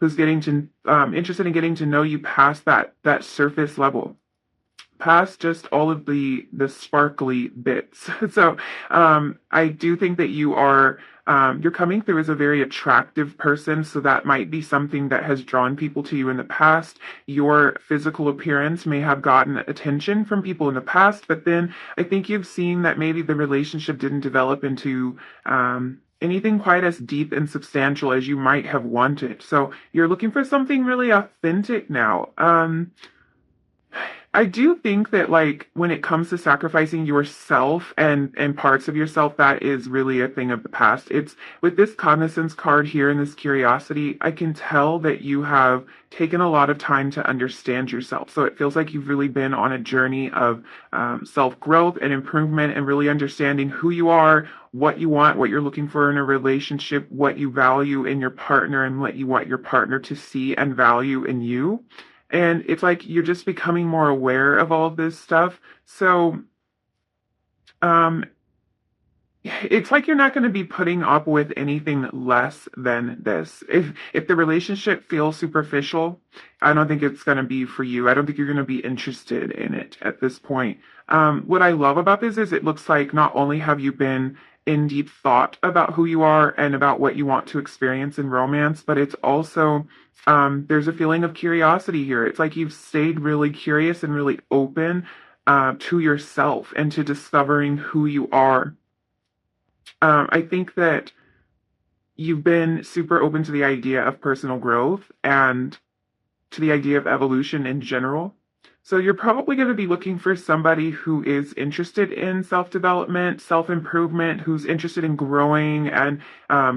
who's getting to interested in getting to know you past that surface level, past just all of the sparkly bits. So I do think that you're coming through as a very attractive person, so that might be something that has drawn people to you in the past. Your physical appearance may have gotten attention from people in the past, but then I think you've seen that maybe the relationship didn't develop into anything quite as deep and substantial as you might have wanted. So you're looking for something really authentic now. I do think that like when it comes to sacrificing yourself and parts of yourself, that is really a thing of the past. It's with this cognizance card here and this curiosity, I can tell that you have taken a lot of time to understand yourself. So it feels like you've really been on a journey of self-growth and improvement and really understanding who you are, what you want, what you're looking for in a relationship, what you value in your partner, and what you want your partner to see and value in you. And it's like you're just becoming more aware of all of this stuff. So, um, it's like you're not going to be putting up with anything less than this. If the relationship feels superficial, I don't think it's going to be for you. I don't think you're going to be interested in it at this point. What I love about this is it looks like not only have you been in deep thought about who you are and about what you want to experience in romance, but it's also there's a feeling of curiosity here. It's like you've stayed really curious and really open to yourself and to discovering who you are. I think that you've been super open to the idea of personal growth and to the idea of evolution in general. So you're probably going to be looking for somebody who is interested in self-development, self-improvement, who's interested in growing and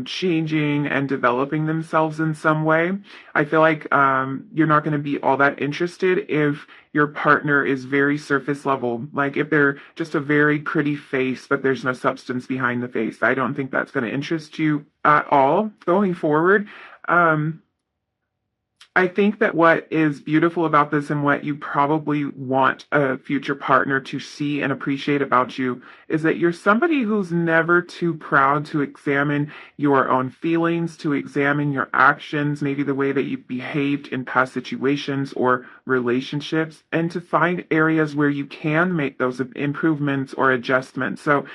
changing and developing themselves in some way. I feel like you're not going to be all that interested if your partner is very surface level, like if they're just a very pretty face, but there's no substance behind the face. I don't think that's going to interest you at all going forward. Um, I think that what is beautiful about this and what you probably want a future partner to see and appreciate about you is that you're somebody who's never too proud to examine your own feelings, to examine your actions, maybe the way that you've behaved in past situations or relationships, and to find areas where you can make those improvements or adjustments. So,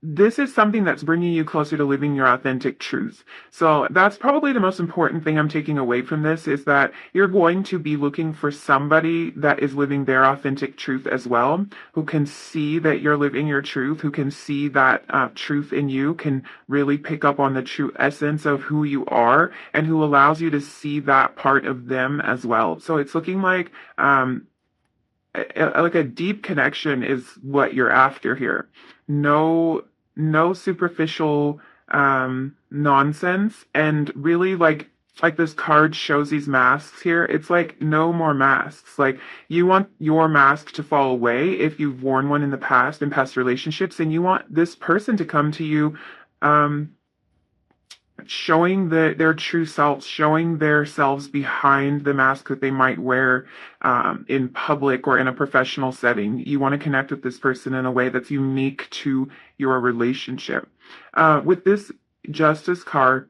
this is something that's bringing you closer to living your authentic truth. So that's probably the most important thing I'm taking away from this is that you're going to be looking for somebody that is living their authentic truth as well, who can see that you're living your truth, who can see that truth in you, can really pick up on the true essence of who you are, and who allows you to see that part of them as well. So it's looking like a deep connection is what you're after here. No superficial nonsense, and really like this card shows these masks here. It's like no more masks. Like you want your mask to fall away if you've worn one in the past in past relationships, and you want this person to come to you um showing their true selves, showing their selves behind the mask that they might wear in public or in a professional setting. You want to connect with this person in a way that's unique to your relationship. With this Justice card,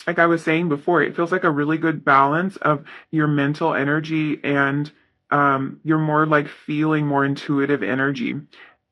like I was saying before, it feels like a really good balance of your mental energy and your more like feeling, more intuitive energy.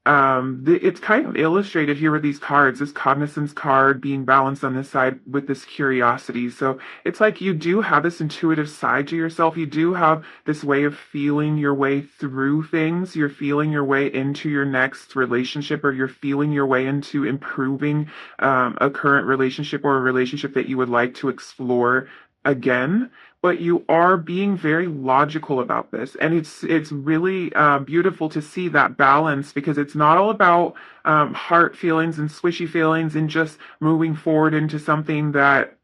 It's kind of illustrated here with these cards, this cognizance card being balanced on this side with this curiosity. So it's like you do have this intuitive side to yourself. You do have this way of feeling your way through things. You're feeling your way into your next relationship, or you're feeling your way into improving a current relationship or a relationship that you would like to explore again. But you are being very logical about this, and it's really beautiful to see that balance, because it's not all about heart feelings and swishy feelings and just moving forward into something that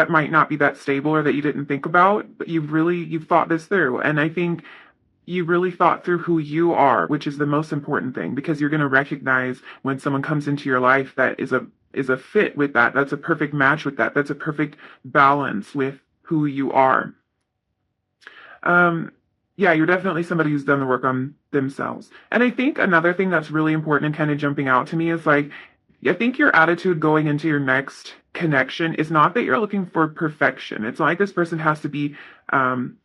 might not be that stable or that you didn't think about. But you've thought this through, and I think you really thought through who you are, which is the most important thing, because you're going to recognize when someone comes into your life that is a fit with that. That's a perfect match with that. That's a perfect balance with who you are. Um, yeah, you're definitely somebody who's done the work on themselves. And I think another thing that's really important and kind of jumping out to me is like I think your attitude going into your next connection is not that you're looking for perfection. It's not like this person has to be um,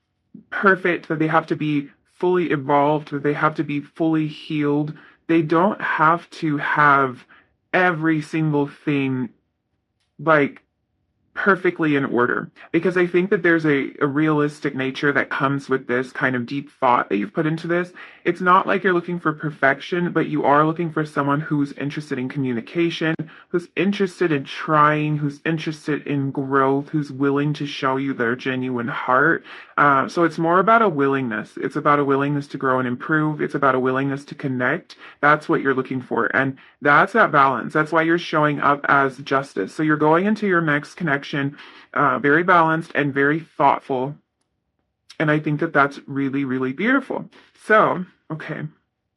perfect, that they have to be fully evolved, that they have to be fully healed. They don't have to have every single thing like perfectly in order, because I think that there's a realistic nature that comes with this kind of deep thought that you've put into this. It's not like you're looking for perfection, but you are looking for someone who's interested in communication, who's interested in trying, who's interested in growth, who's willing to show you their genuine heart. So it's more about a willingness. It's about a willingness to grow and improve. It's about a willingness to connect. That's what you're looking for. And that's that balance. That's why you're showing up as justice. So you're going into your next connection very balanced and very thoughtful. And I think that that's really, really beautiful. So, okay.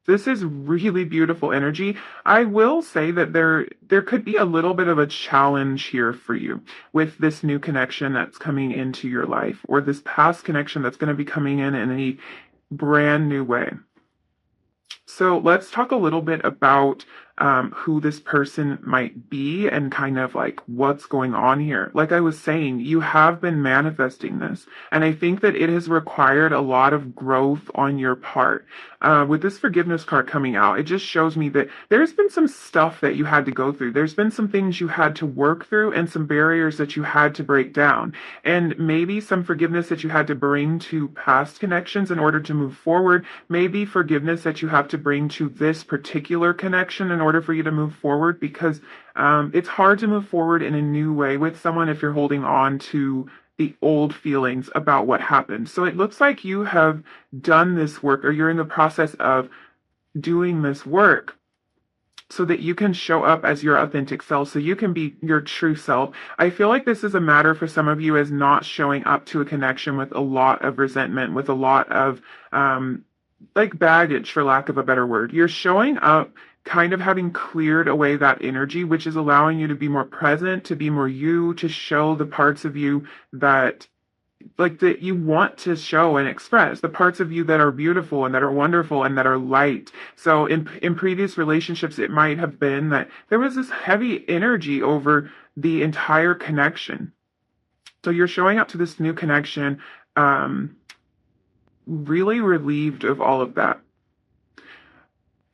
This is really beautiful energy. I will say that there could be a little bit of a challenge here for you with this new connection that's coming into your life, or this past connection that's going to be coming in a brand new way. So let's talk a little bit about who this person might be and kind of like what's going on here. Like I was saying, you have been manifesting this, and I think that it has required a lot of growth on your part. With this forgiveness card coming out, it just shows me that there's been some stuff that you had to go through. There's been some things you had to work through and some barriers that you had to break down, and maybe some forgiveness that you had to bring to past connections in order to move forward. Maybe forgiveness that you have to bring to this particular connection in order for you to move forward, because it's hard to move forward in a new way with someone if you're holding on to the old feelings about what happened. So it looks like you have done this work, or you're in the process of doing this work so that you can show up as your authentic self, so you can be your true self. I feel like this is a matter for some of you as not showing up to a connection with a lot of resentment, with a lot of like baggage, for lack of a better word. You're showing up kind of having cleared away that energy, which is allowing you to be more present, to be more you, to show the parts of you that like that you want to show and express, the parts of you that are beautiful and that are wonderful and that are light. So in previous relationships, it might have been that there was this heavy energy over the entire connection. So you're showing up to this new connection really relieved of all of that.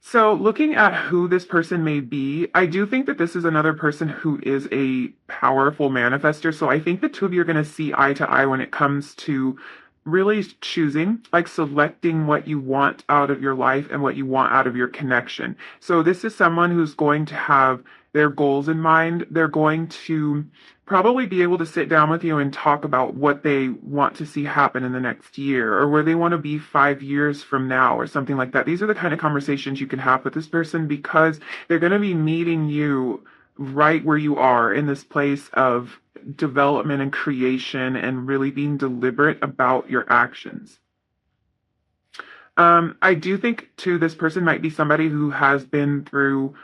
So, looking at who this person may be, I do think that this is another person who is a powerful manifester. So, I think the two of you are going to see eye to eye when it comes to really choosing, like selecting what you want out of your life and what you want out of your connection. So, this is someone who's going to have their goals in mind. They're going to probably be able to sit down with you and talk about what they want to see happen in the next year, or where they want to be 5 years from now, or something like that. These are the kind of conversations you can have with this person, because they're going to be meeting you right where you are in this place of development and creation, and really being deliberate about your actions. I do think too, this person might be somebody who has been through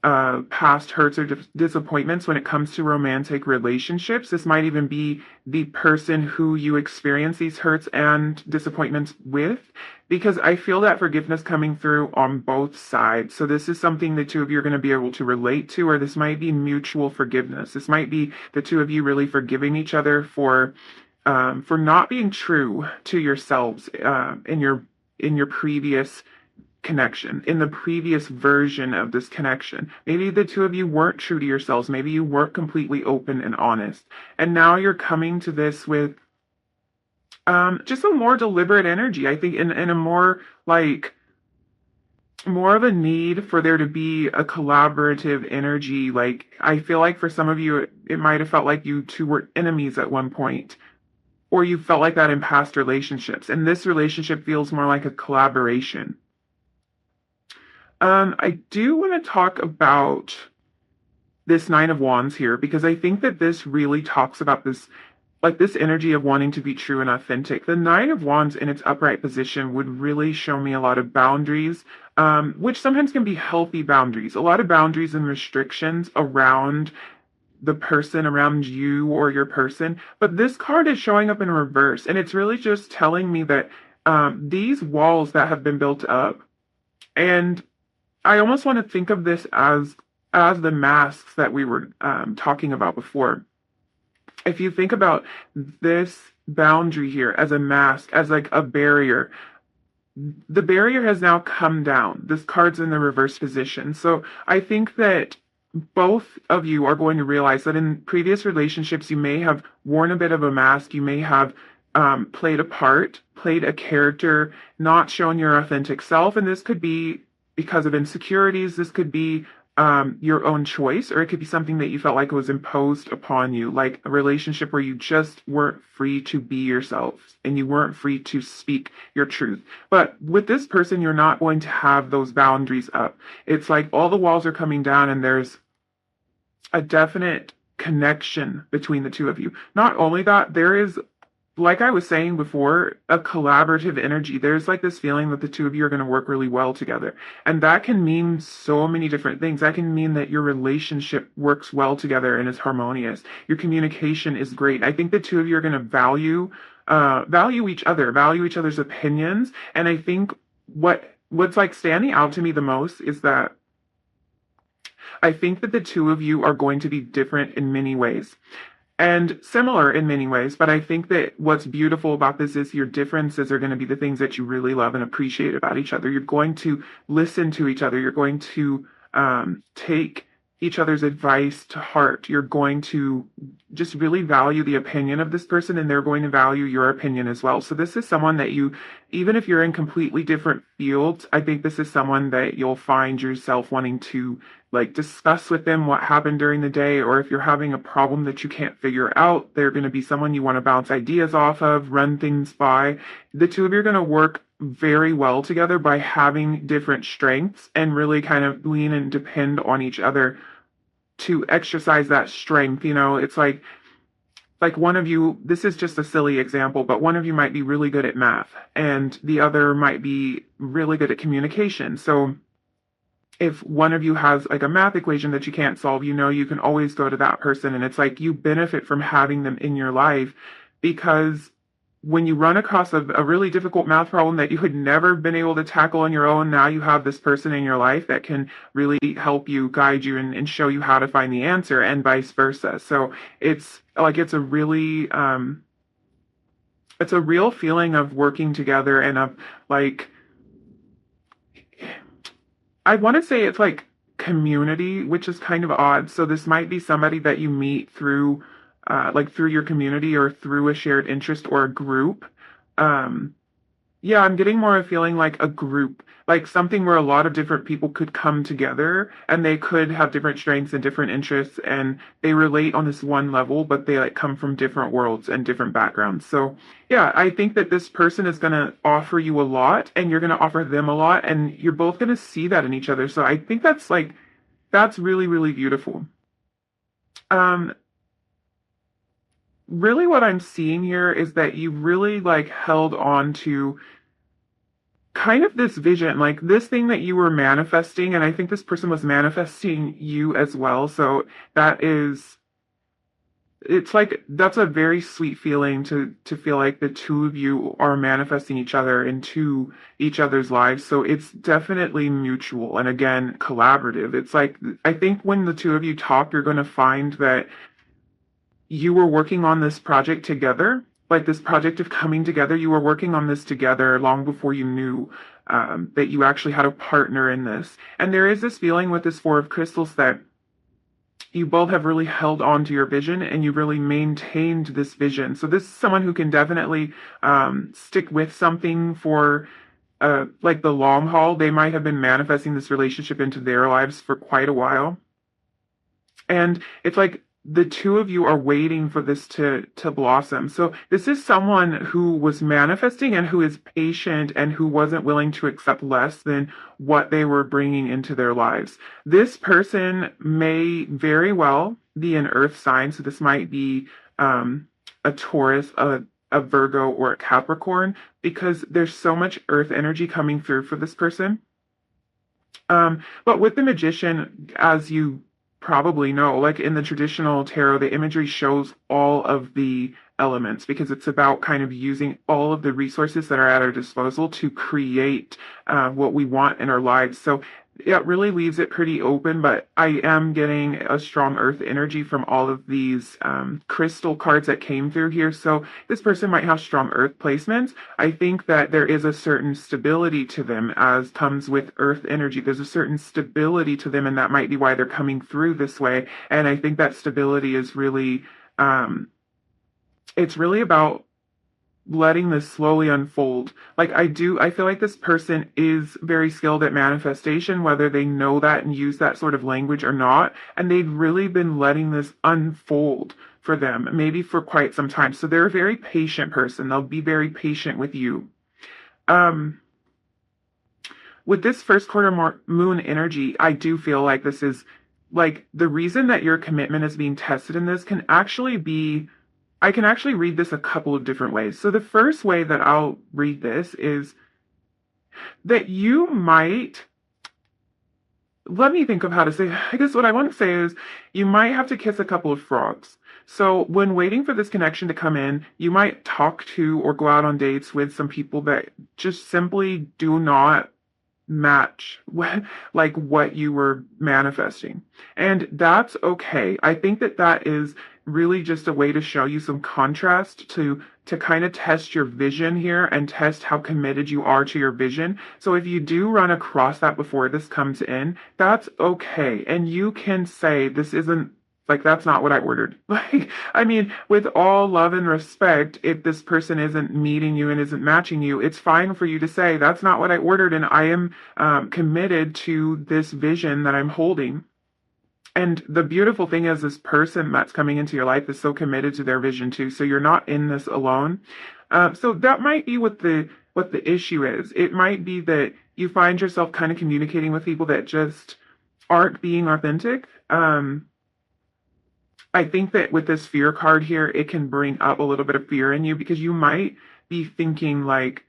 past hurts or disappointments when it comes to romantic relationships. This might even be the person who you experience these hurts and disappointments with, because I feel that forgiveness coming through on both sides. So this is something the two of you are going to be able to relate to, or this might be mutual forgiveness. This might be the two of you really forgiving each other for not being true to yourselves in your previous connection, in the previous version of this connection. Maybe the two of you weren't true to yourselves. Maybe you weren't completely open and honest. And now you're coming to this with just a more deliberate energy. I think in a more like more of a need for there to be a collaborative energy. Like I feel like for some of you, it might have felt like you two were enemies at one point, or you felt like that in past relationships. And this relationship feels more like a collaboration. I do want to talk about this Nine of Wands here, because I think that this really talks about this, like this energy of wanting to be true and authentic. The Nine of Wands in its upright position would really show me a lot of boundaries, which sometimes can be healthy boundaries, a lot of boundaries and restrictions around the person, around you or your person. But this card is showing up in reverse, and it's really just telling me that these walls that have been built up, and I almost want to think of this as as the masks that we were talking about before, if you think about this boundary here as a mask, as like a barrier, the barrier has now come down. This card's in the reverse position. So I think that both of you are going to realize that in previous relationships, you may have worn a bit of a mask. You may have played a part, played a character, not shown your authentic self. And this could be because of insecurities. This could be your own choice, or it could be something that you felt like was imposed upon you, like a relationship where you just weren't free to be yourself and you weren't free to speak your truth. But with this person, you're not going to have those boundaries up. It's like all the walls are coming down and there's a definite connection between the two of you. Not only that, there is, like I was saying before, a collaborative energy. There's like this feeling that the two of you are going to work really well together. And that can mean so many different things. That can mean that your relationship works well together and is harmonious. Your communication is great. I think the two of you are going to value each other, value each other's opinions. And I think what's like standing out to me the most is that I think that the two of you are going to be different in many ways and similar in many ways. But I think that what's beautiful about this is your differences are going to be the things that you really love and appreciate about each other. You're going to listen to each other. You're going to take each other's advice to heart. You're going to just really value the opinion of this person, and they're going to value your opinion as well. So this is someone that you, even if you're in completely different fields, I think this is someone that you'll find yourself wanting to like discuss with them what happened during the day, or if you're having a problem that you can't figure out, they're going to be someone you want to bounce ideas off of, run things by. The two of you are going to work very well together by having different strengths and really kind of lean and depend on each other to exercise that strength. You know, it's like one of you, this is just a silly example, but one of you might be really good at math and the other might be really good at communication. So if one of you has like a math equation that you can't solve, you know, you can always go to that person. And it's like you benefit from having them in your life, because when you run across a really difficult math problem that you had never been able to tackle on your own, now you have this person in your life that can really help you, guide you, and show you how to find the answer, and vice versa. So it's like it's a real feeling of working together and of like, I want to say it's like community, which is kind of odd. So this might be somebody that you meet through, like through your community or through a shared interest or a group. Um, yeah, I'm getting more of a feeling like a group, like something where a lot of different people could come together and they could have different strengths and different interests and they relate on this one level, but they like come from different worlds and different backgrounds. So yeah, I think that this person is going to offer you a lot and you're going to offer them a lot and you're both going to see that in each other. So I think that's really, really beautiful. Um, Really what I'm seeing here is that you really like held on to kind of this vision, like this thing that you were manifesting, and I think this person was manifesting you as well. So that is, it's like that's a very sweet feeling to feel like the two of you are manifesting each other into each other's lives. So it's definitely mutual and again collaborative. It's like I think when the two of you talk, you're going to find that you were working on this project together, like this project of coming together. You were working on this together long before you knew that you actually had a partner in this. And there is this feeling with this Four of Crystals that you both have really held on to your vision and you really maintained this vision. So this is someone who can definitely stick with something for like the long haul. They might have been manifesting this relationship into their lives for quite a while. And it's like the two of you are waiting for this to blossom. So this is someone who was manifesting and who is patient and who wasn't willing to accept less than what they were bringing into their lives. This person may very well be an earth sign. So this might be a Taurus, a Virgo, or a Capricorn, because there's so much earth energy coming through for this person. But with the magician, as you probably know, like in the traditional tarot, the imagery shows all of the elements because it's about kind of using all of the resources that are at our disposal to create what we want in our lives. So it really leaves it pretty open, but I am getting a strong earth energy from all of these crystal cards that came through here. So this person might have strong earth placements. I think that there is a certain stability to them, as comes with earth energy. There's a certain stability to them, and that might be why they're coming through this way. And I think that stability is really, um, it's really about letting this slowly unfold. I feel like this person is very skilled at manifestation, whether they know that and use that sort of language or not. And they've really been letting this unfold for them, maybe for quite some time. So they're a very patient person. They'll be very patient with you. Um, with this first quarter moon energy, I do feel like this is like the reason that your commitment is being tested in this can actually be I can actually read this a couple of different ways. So the first way that I'll read this is that you might, let me think of how to say, I guess what I want to say is you might have to kiss a couple of frogs. So when waiting for this connection to come in, you might talk to or go out on dates with some people that just simply do not match what you were manifesting. And that's okay. I think that that is really just a way to show you some contrast to kind of test your vision here and test how committed you are to your vision. So if you do run across that before this comes in, that's okay. And you can say this isn't that's not what I ordered. I mean, with all love and respect, if this person isn't meeting you and isn't matching you, it's fine for you to say, that's not what I ordered, and I am committed to this vision that I'm holding. And the beautiful thing is, this person that's coming into your life is so committed to their vision too. So you're not in this alone. So that might be what the issue is. It might be that you find yourself kind of communicating with people that just aren't being authentic. I think that with this fear card here, it can bring up a little bit of fear in you because you might be thinking like,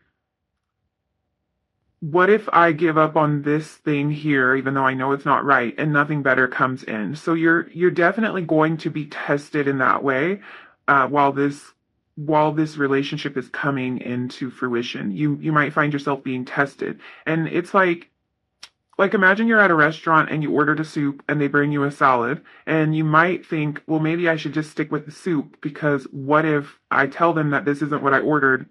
what if I give up on this thing here, even though I know it's not right, and nothing better comes in? So you're definitely going to be tested in that way, while this relationship is coming into fruition. You might find yourself being tested, and it's like imagine you're at a restaurant and you ordered a soup and they bring you a salad, and you might think, well, maybe I should just stick with the soup, because what if I tell them that this isn't what I ordered?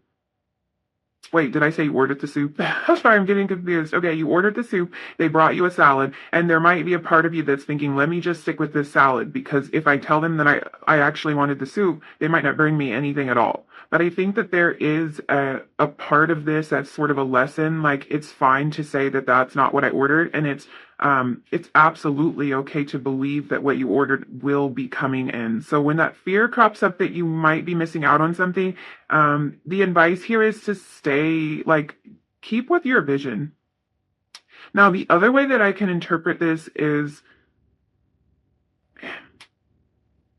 Wait, did I say you ordered the soup? I'm sorry, I'm getting confused. Okay, you ordered the soup, they brought you a salad, and there might be a part of you that's thinking, let me just stick with this salad, because if I tell them that I actually wanted the soup, they might not bring me anything at all. But I think that there is a part of this that's sort of a lesson. Like, it's fine to say that that's not what I ordered, and it's absolutely okay to believe that what you ordered will be coming in. So when that fear crops up that you might be missing out on something, the advice here is to stay, keep with your vision. Now, the other way that I can interpret this is,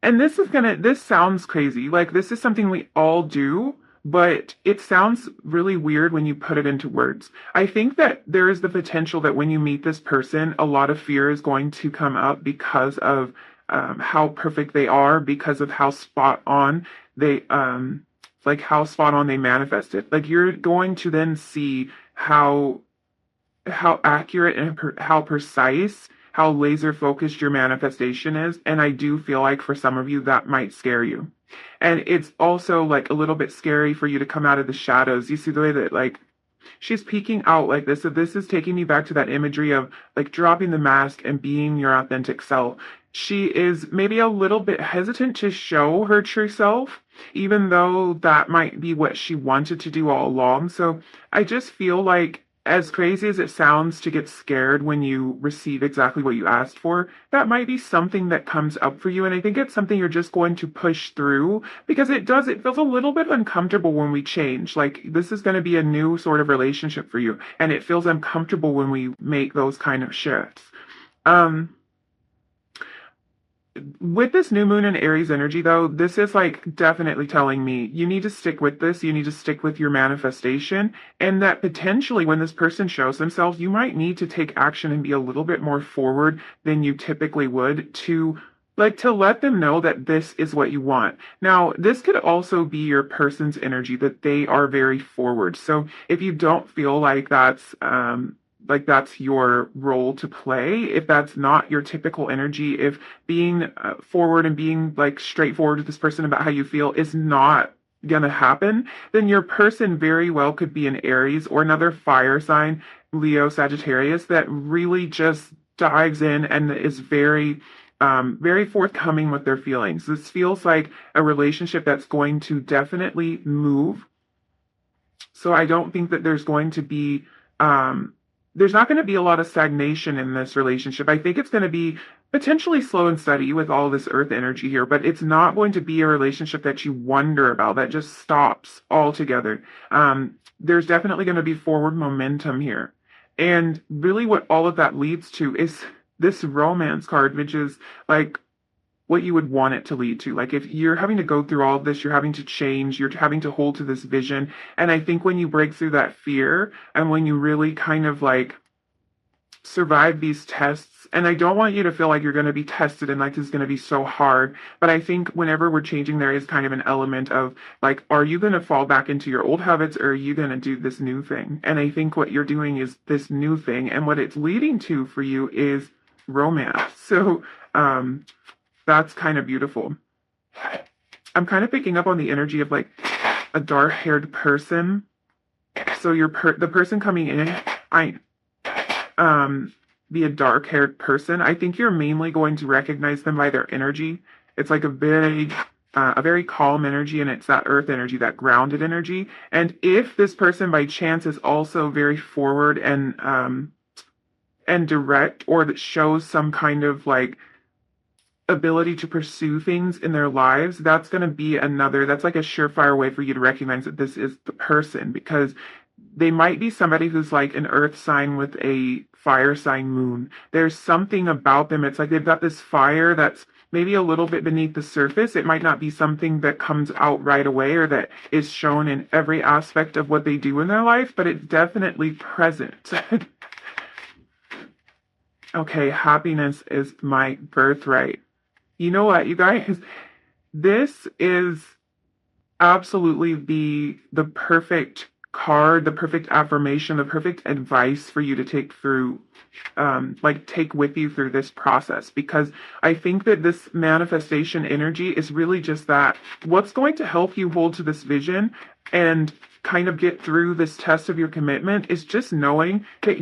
and this sounds crazy, like this is something we all do, but it sounds really weird when you put it into words. I think that there is the potential that when you meet this person, a lot of fear is going to come up because of how perfect they are, because of how spot on they manifested. Like, you're going to then see how accurate and how precise, how laser focused your manifestation is. And I do feel like for some of you that might scare you. And it's also like a little bit scary for you to come out of the shadows. You see the way that she's peeking out like this. So this is taking me back to that imagery of like dropping the mask and being your authentic self. She is maybe a little bit hesitant to show her true self, even though that might be what she wanted to do all along. So I just feel like, as crazy as it sounds to get scared when you receive exactly what you asked for, that might be something that comes up for you. And I think it's something you're just going to push through, because it feels a little bit uncomfortable when we change. Like, this is going to be a new sort of relationship for you, and it feels uncomfortable when we make those kind of shifts. With this new moon and Aries energy, though, this is definitely telling me you need to stick with this. You need to stick with your manifestation, and that potentially when this person shows themselves, you might need to take action and be a little bit more forward than you typically would to let them know that this is what you want. Now, this could also be your person's energy, that they are very forward. So if you don't feel like like that's your role to play. If that's not your typical energy, if being forward and being like straightforward with this person about how you feel is not gonna happen, then your person very well could be an Aries or another fire sign, Leo, Sagittarius, that really just dives in and is very forthcoming with their feelings. This feels like a relationship that's going to definitely move. So I don't think that there's not going to be a lot of stagnation in this relationship. I think it's going to be potentially slow and steady with all this earth energy here, but it's not going to be a relationship that you wonder about, that just stops altogether. There's definitely going to be forward momentum here. And really what all of that leads to is this romance card, which is like what you would want it to lead to. Like if you're having to go through all of this, you're having to change, you're having to hold to this vision. And I think when you break through that fear and when you really kind of like survive these tests, and I don't want you to feel like you're going to be tested and like this is going to be so hard, but I think whenever we're changing, there is kind of an element of like, are you going to fall back into your old habits or are you going to do this new thing? And I think what you're doing is this new thing, and what it's leading to for you is romance. So, that's kind of beautiful. I'm kind of picking up on the energy of like a dark-haired person. So the person coming in, be a dark-haired person. I think you're mainly going to recognize them by their energy. It's like a very calm energy, and it's that earth energy, that grounded energy. And if this person by chance is also very forward and direct, or that shows some kind of like ability to pursue things in their lives, that's going to be that's like a surefire way for you to recognize that this is the person, because they might be somebody who's like an earth sign with a fire sign moon. There's something about them. It's like they've got this fire that's maybe a little bit beneath the surface. It might not be something that comes out right away or that is shown in every aspect of what they do in their life, but it's definitely present. Okay, happiness is my birthright. You know what, you guys? This is absolutely the perfect card, the perfect affirmation, the perfect advice for you to take through, take with you through this process. Because I think that this manifestation energy is really just that. What's going to help you hold to this vision and kind of get through this test of your commitment is just knowing that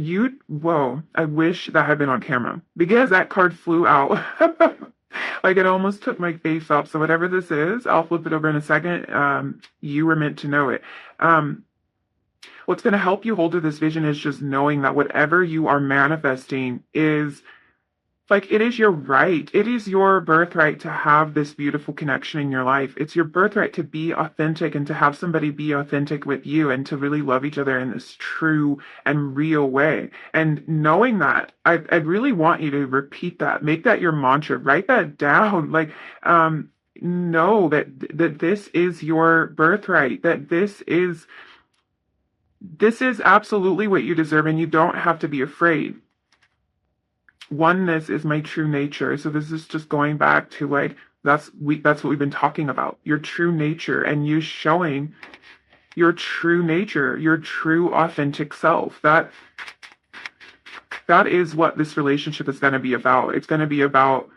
whoa, I wish that had been on camera because that card flew out. Like it almost took my face off. So whatever this is, I'll flip it over in a second. You were meant to know it. What's going to help you hold to this vision is just knowing that whatever you are manifesting is like, it is your right. It is your birthright to have this beautiful connection in your life. It's your birthright to be authentic and to have somebody be authentic with you and to really love each other in this true and real way. And knowing that, I'd really want you to repeat that. Make that your mantra. Write that down. Like, know that this is your birthright, that this is absolutely what you deserve, and you don't have to be afraid. Oneness is my true nature. So this is just going back to like, that's what we've been talking about, your true nature, and you showing your true nature, your true authentic self. That is what this relationship is going to be about. It's going to be about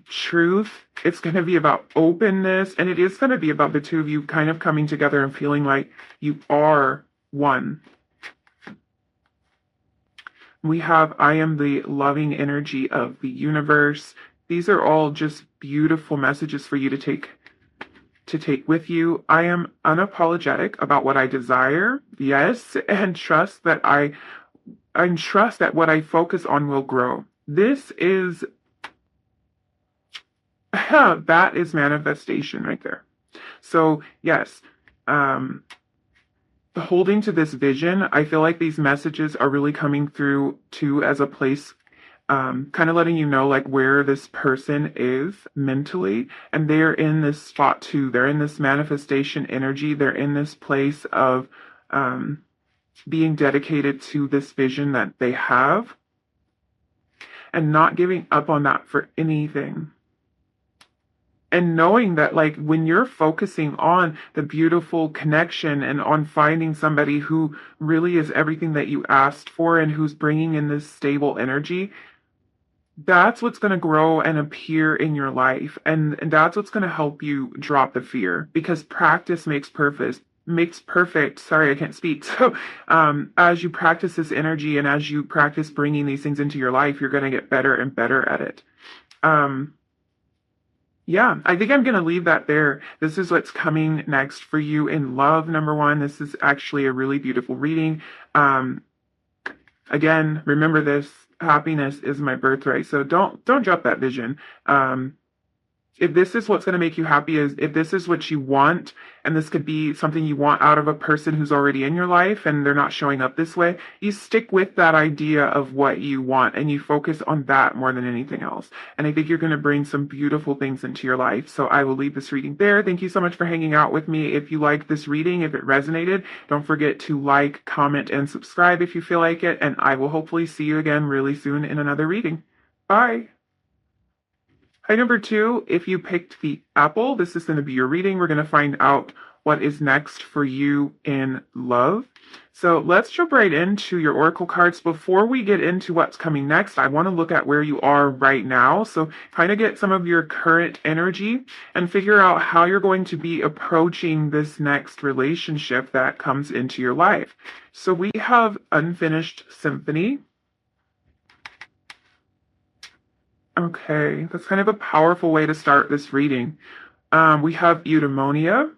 truth. It's going to be about openness, and it is going to be about the two of you kind of coming together and feeling like you are one. We have, I am the loving energy of the universe. These are all just beautiful messages for you to take with you. I am unapologetic about what I desire. Yes, and trust that trust that what I focus on will grow. This is that is manifestation right there. So yes, holding to this vision, I feel like these messages are really coming through too as a place, kind of letting you know like where this person is mentally, and they're in this spot too. They're in this manifestation energy. They're in this place of being dedicated to this vision that they have and not giving up on that for anything. and knowing that, like, when you're focusing on the beautiful connection and on finding somebody who really is everything that you asked for and who's bringing in this stable energy, that's what's going to grow and appear in your life. And that's what's going to help you drop the fear, because practice makes perfect. Sorry, I can't speak. So as you practice this energy and as you practice bringing these things into your life, you're going to get better and better at it. um yeah, I think I'm going to leave that there. This is what's coming next for you in love, number one. This is actually a really beautiful reading. um Again, remember this: happiness is my birthright. So don't drop that vision. If this is what's going to make you happy, is if this is what you want, and this could be something you want out of a person who's already in your life and they're not showing up this way, you stick with that idea of what you want and you focus on that more than anything else. And I think you're going to bring some beautiful things into your life. So I will leave this reading there. Thank you so much for hanging out with me. If you like this reading, if it resonated, don't forget to like, comment, and subscribe if you feel like it. And I will hopefully see you again really soon in another reading. Bye. Hi, number two, if you picked the apple, this is going to be your reading. We're going to find out what is next for you in love. So let's jump right into your oracle cards. Before we get into what's coming next, I want to look at where you are right now. So kind of get some of your current energy and figure out how you're going to be approaching this next relationship that comes into your life. So we have Unfinished Symphony. Okay, that's kind of a powerful way to start this reading. We have eudaimonia,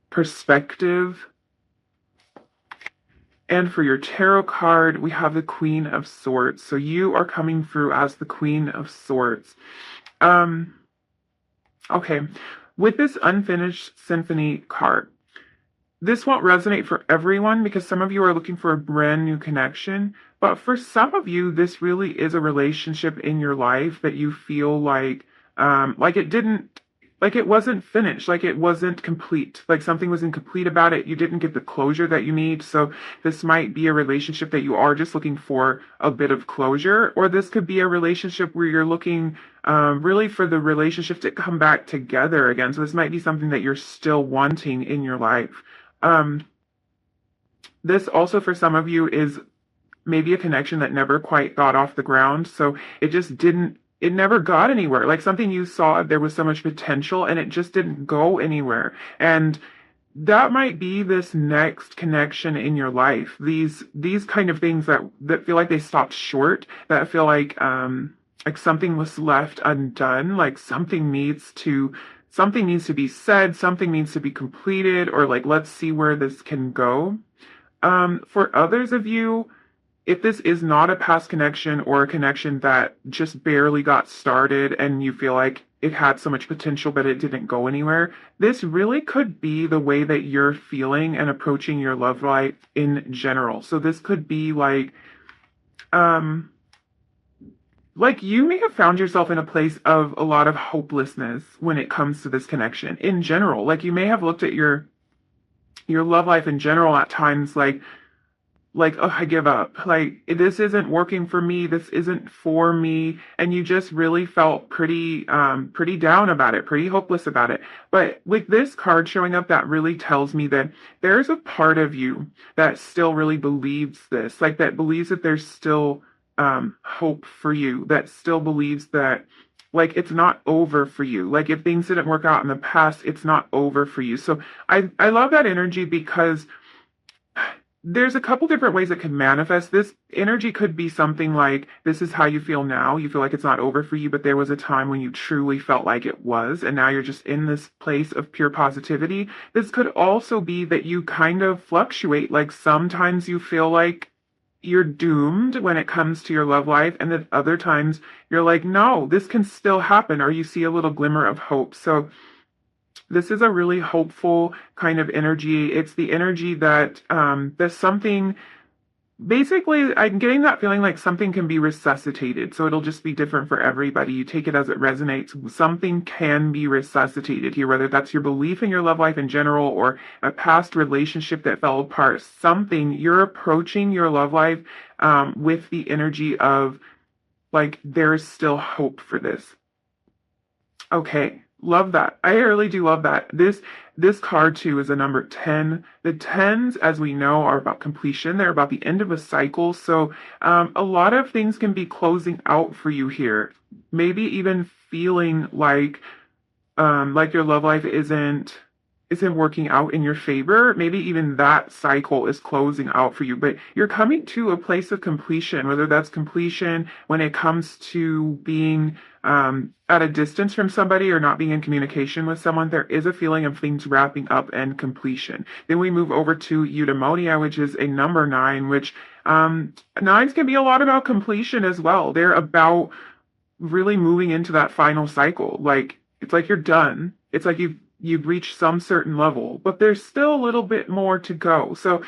perspective, and for your tarot card, we have the Queen of Swords. So you are coming through as the Queen of Swords. Okay, with this Unfinished Symphony card, this won't resonate for everyone because some of you are looking for a brand new connection. But for some of you, this really is a relationship in your life that you feel like it wasn't finished, like it wasn't complete, like something was incomplete about it. You didn't get the closure that you need. So this might be a relationship that you are just looking for a bit of closure, or this could be a relationship where you're looking really for the relationship to come back together again. So this might be something that you're still wanting in your life. This also for some of you is maybe a connection that never quite got off the ground. So it never got anywhere. Like something you saw, there was so much potential and it just didn't go anywhere. And that might be this next connection in your life. These kind of things that feel like they stopped short, that feel like something was left undone, like something needs to be said, something needs to be completed, or like, let's see where this can go. For others of you, if this is not a past connection or a connection that just barely got started and you feel like it had so much potential but it didn't go anywhere, this really could be the way that you're feeling and approaching your love life in general. So this could be like you may have found yourself in a place of a lot of hopelessness when it comes to this connection in general. Like you may have looked at your love life in general at times like, oh, I give up. Like this isn't working for me. This isn't for me. And you just really felt pretty down about it, pretty hopeless about it. But with this card showing up, that really tells me that there's a part of you that still really believes this, like that believes that there's still hope for you, that still believes that like it's not over for you. Like if things didn't work out in the past, it's not over for you. So I love that energy because there's a couple different ways it can manifest. This energy could be something like this is how you feel now. You feel like it's not over for you, but there was a time when you truly felt like it was, and now you're just in this place of pure positivity. This could also be that you kind of fluctuate. Like sometimes you feel like you're doomed when it comes to your love life, and then other times you're like, no, this can still happen, or you see a little glimmer of hope. So this is a really hopeful kind of energy. It's the energy that there's something basically, I'm getting that feeling like something can be resuscitated. So it'll just be different for everybody. You take it as it resonates. Something can be resuscitated here, whether that's your belief in your love life in general or a past relationship that fell apart. Something you're approaching your love life with the energy of like, there's still hope for this. Okay, love that. I really do love that. This card too is a number 10. The 10s, as we know, are about completion. They're about the end of a cycle. So a lot of things can be closing out for you here. Maybe even feeling like your love life isn't working out in your favor. Maybe even that cycle is closing out for you, but you're coming to a place of completion, whether that's completion when it comes to being at a distance from somebody or not being in communication with someone. There is a feeling of things wrapping up and completion. Then we move over to eudaimonia, which is a number 9, which nines can be a lot about completion as well. They're about really moving into that final cycle. Like, it's like you're done. It's like you've reached some certain level, but there's still a little bit more to go. So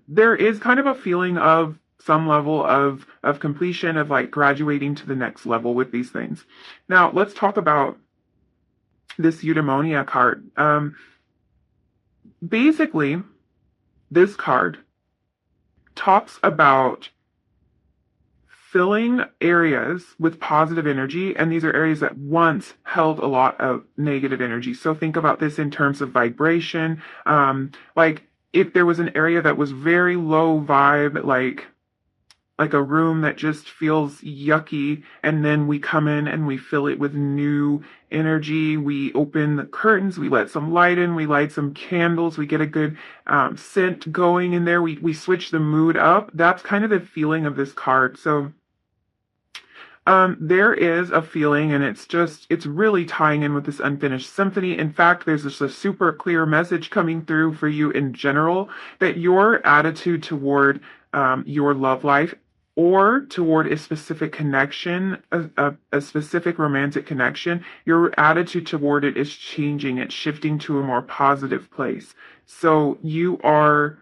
there is kind of a feeling of some level of completion, of like graduating to the next level with these things. Now let's talk about this eudaimonia card. Basically, this card talks about filling areas with positive energy, and these are areas that once held a lot of negative energy. So think about this in terms of vibration. Like if there was an area that was very low vibe, like a room that just feels yucky, and then we come in and we fill it with new energy. We open the curtains, we let some light in, we light some candles, we get a good scent going in there, we switch the mood up. That's kind of the feeling of this card. So there is a feeling, and it's really tying in with this unfinished symphony. In fact, there's just a super clear message coming through for you in general that your attitude toward your love life or toward a specific connection, a specific romantic connection, your attitude toward it is changing. It's shifting to a more positive place. So you are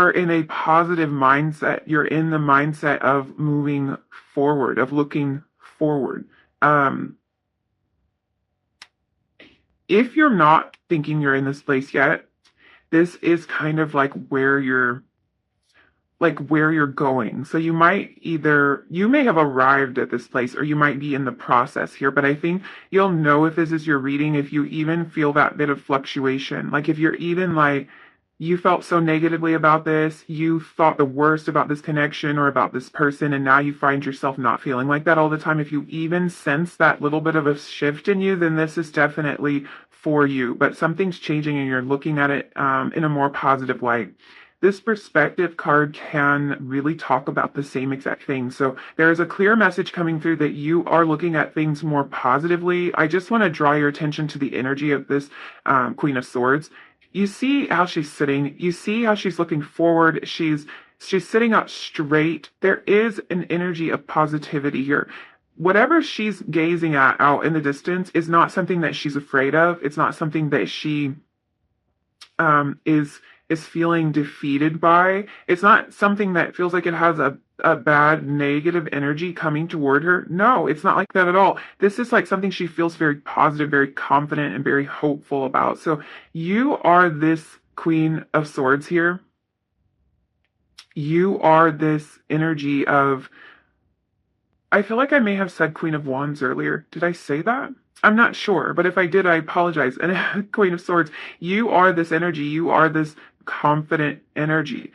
in a positive mindset. You're in the mindset of moving forward, of looking forward. If you're not thinking you're in this place yet, this is kind of like where you're going. So you may have arrived at this place, or you might be in the process here, but I think you'll know if this is your reading, if you even feel that bit of fluctuation. Like if you're even like, you felt so negatively about this, you thought the worst about this connection or about this person, and now you find yourself not feeling like that all the time. If you even sense that little bit of a shift in you, then this is definitely for you. But something's changing and you're looking at it in a more positive light. This perspective card can really talk about the same exact thing. So there is a clear message coming through that you are looking at things more positively. I just want to draw your attention to the energy of this Queen of Swords. You see how she's sitting. You see how she's looking forward. She's sitting up straight. There is an energy of positivity here. Whatever she's gazing at out in the distance is not something that she's afraid of. It's not something that she is feeling defeated by. It's not something that feels like it has a bad negative energy coming toward her. No, it's not like that at all. This is like something she feels very positive, very confident, and very hopeful about. So you are this Queen of Swords here. You are this energy of, I feel like I may have said Queen of Wands earlier. Did I say that? I'm not sure, but if I did, I apologize. And Queen of Swords, you are this energy. You are this confident energy.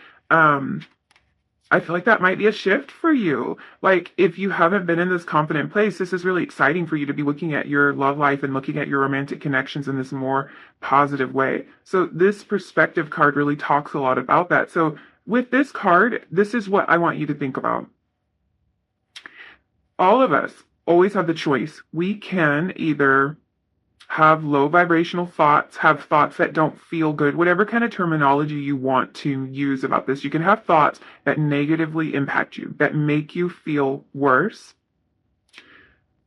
I feel like that might be a shift for you. Like, if you haven't been in this confident place, this is really exciting for you to be looking at your love life and looking at your romantic connections in this more positive way. So this perspective card really talks a lot about that. So with this card, this is what I want you to think about. All of us always have the choice. We can either have low vibrational thoughts, have thoughts that don't feel good, whatever kind of terminology you want to use about this. You can have thoughts that negatively impact you, that make you feel worse.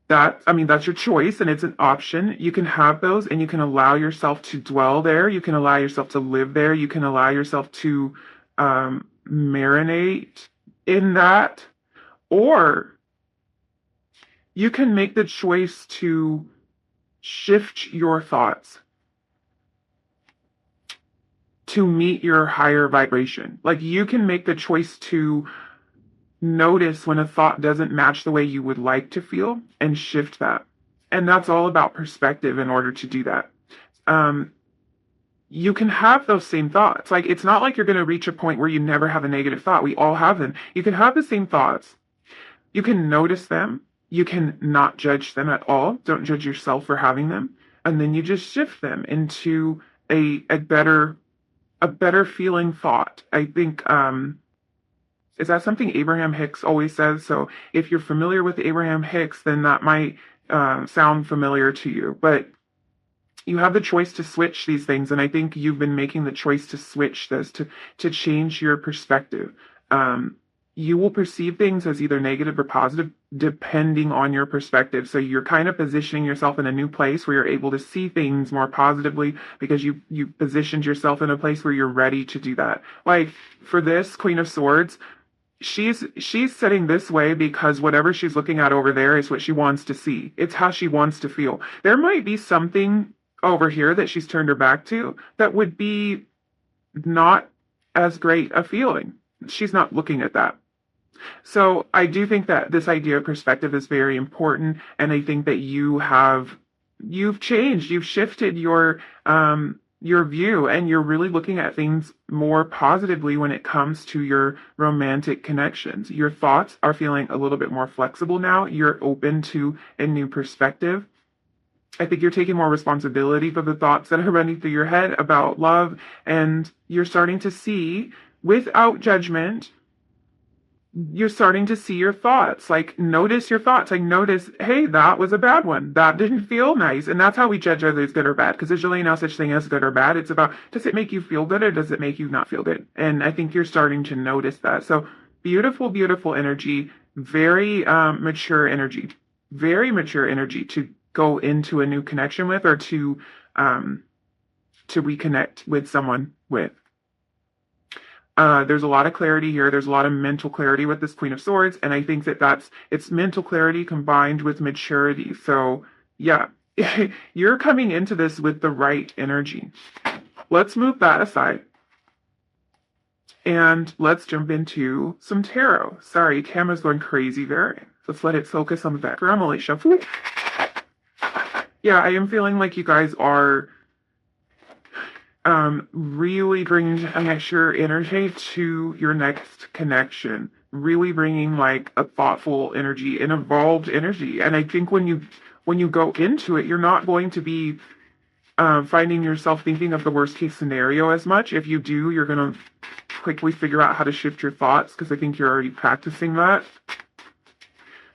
That's your choice, and it's an option. You can have those, and you can allow yourself to dwell there. You can allow yourself to live there. You can allow yourself to marinate in that, or you can make the choice to shift your thoughts to meet your higher vibration. Like, you can make the choice to notice when a thought doesn't match the way you would like to feel and shift that. And that's all about perspective in order to do that. You can have those same thoughts. Like, it's not like you're going to reach a point where you never have a negative thought. We all have them. You can have the same thoughts. You can notice them. You can not judge them at all. Don't judge yourself for having them. And then you just shift them into a better feeling thought. I think is that something Abraham Hicks always says? So if you're familiar with Abraham Hicks, then that might sound familiar to you. But you have the choice to switch these things, and I think you've been making the choice to switch this, to change your perspective. You will perceive things as either negative or positive depending on your perspective. So you're kind of positioning yourself in a new place where you're able to see things more positively because you positioned yourself in a place where you're ready to do that. Like for this Queen of Swords, she's sitting this way because whatever she's looking at over there is what she wants to see. It's how she wants to feel. There might be something over here that she's turned her back to that would be not as great a feeling. She's not looking at that. So I do think that this idea of perspective is very important, and I think that you've changed, you've shifted your view, and you're really looking at things more positively when it comes to your romantic connections. Your thoughts are feeling a little bit more flexible now. You're open to a new perspective. I think you're taking more responsibility for the thoughts that are running through your head about love, and you're starting to see, without judgment, you're starting to see your thoughts. Like, notice your thoughts. Like, notice, hey, that was a bad one. That didn't feel nice. And that's how we judge whether it's good or bad, because there's really no such thing as good or bad. It's about, does it make you feel good or does it make you not feel good? And I think you're starting to notice that. So beautiful, beautiful energy, very mature energy, to go into a new connection with, or to reconnect with someone with. There's a lot of clarity here. There's a lot of mental clarity with this Queen of Swords, and I think that it's mental clarity combined with maturity. So yeah, you're coming into this with the right energy. Let's move that aside. And let's jump into some tarot. Sorry, camera's going crazy there. Let's let it focus on the background. I'll shuffle. Yeah, I am feeling like you guys are really bringing a mature energy to your next connection. Really bringing like a thoughtful energy, an evolved energy. And I think when you go into it, you're not going to be finding yourself thinking of the worst case scenario as much. If you do, you're going to quickly figure out how to shift your thoughts, because I think you're already practicing that.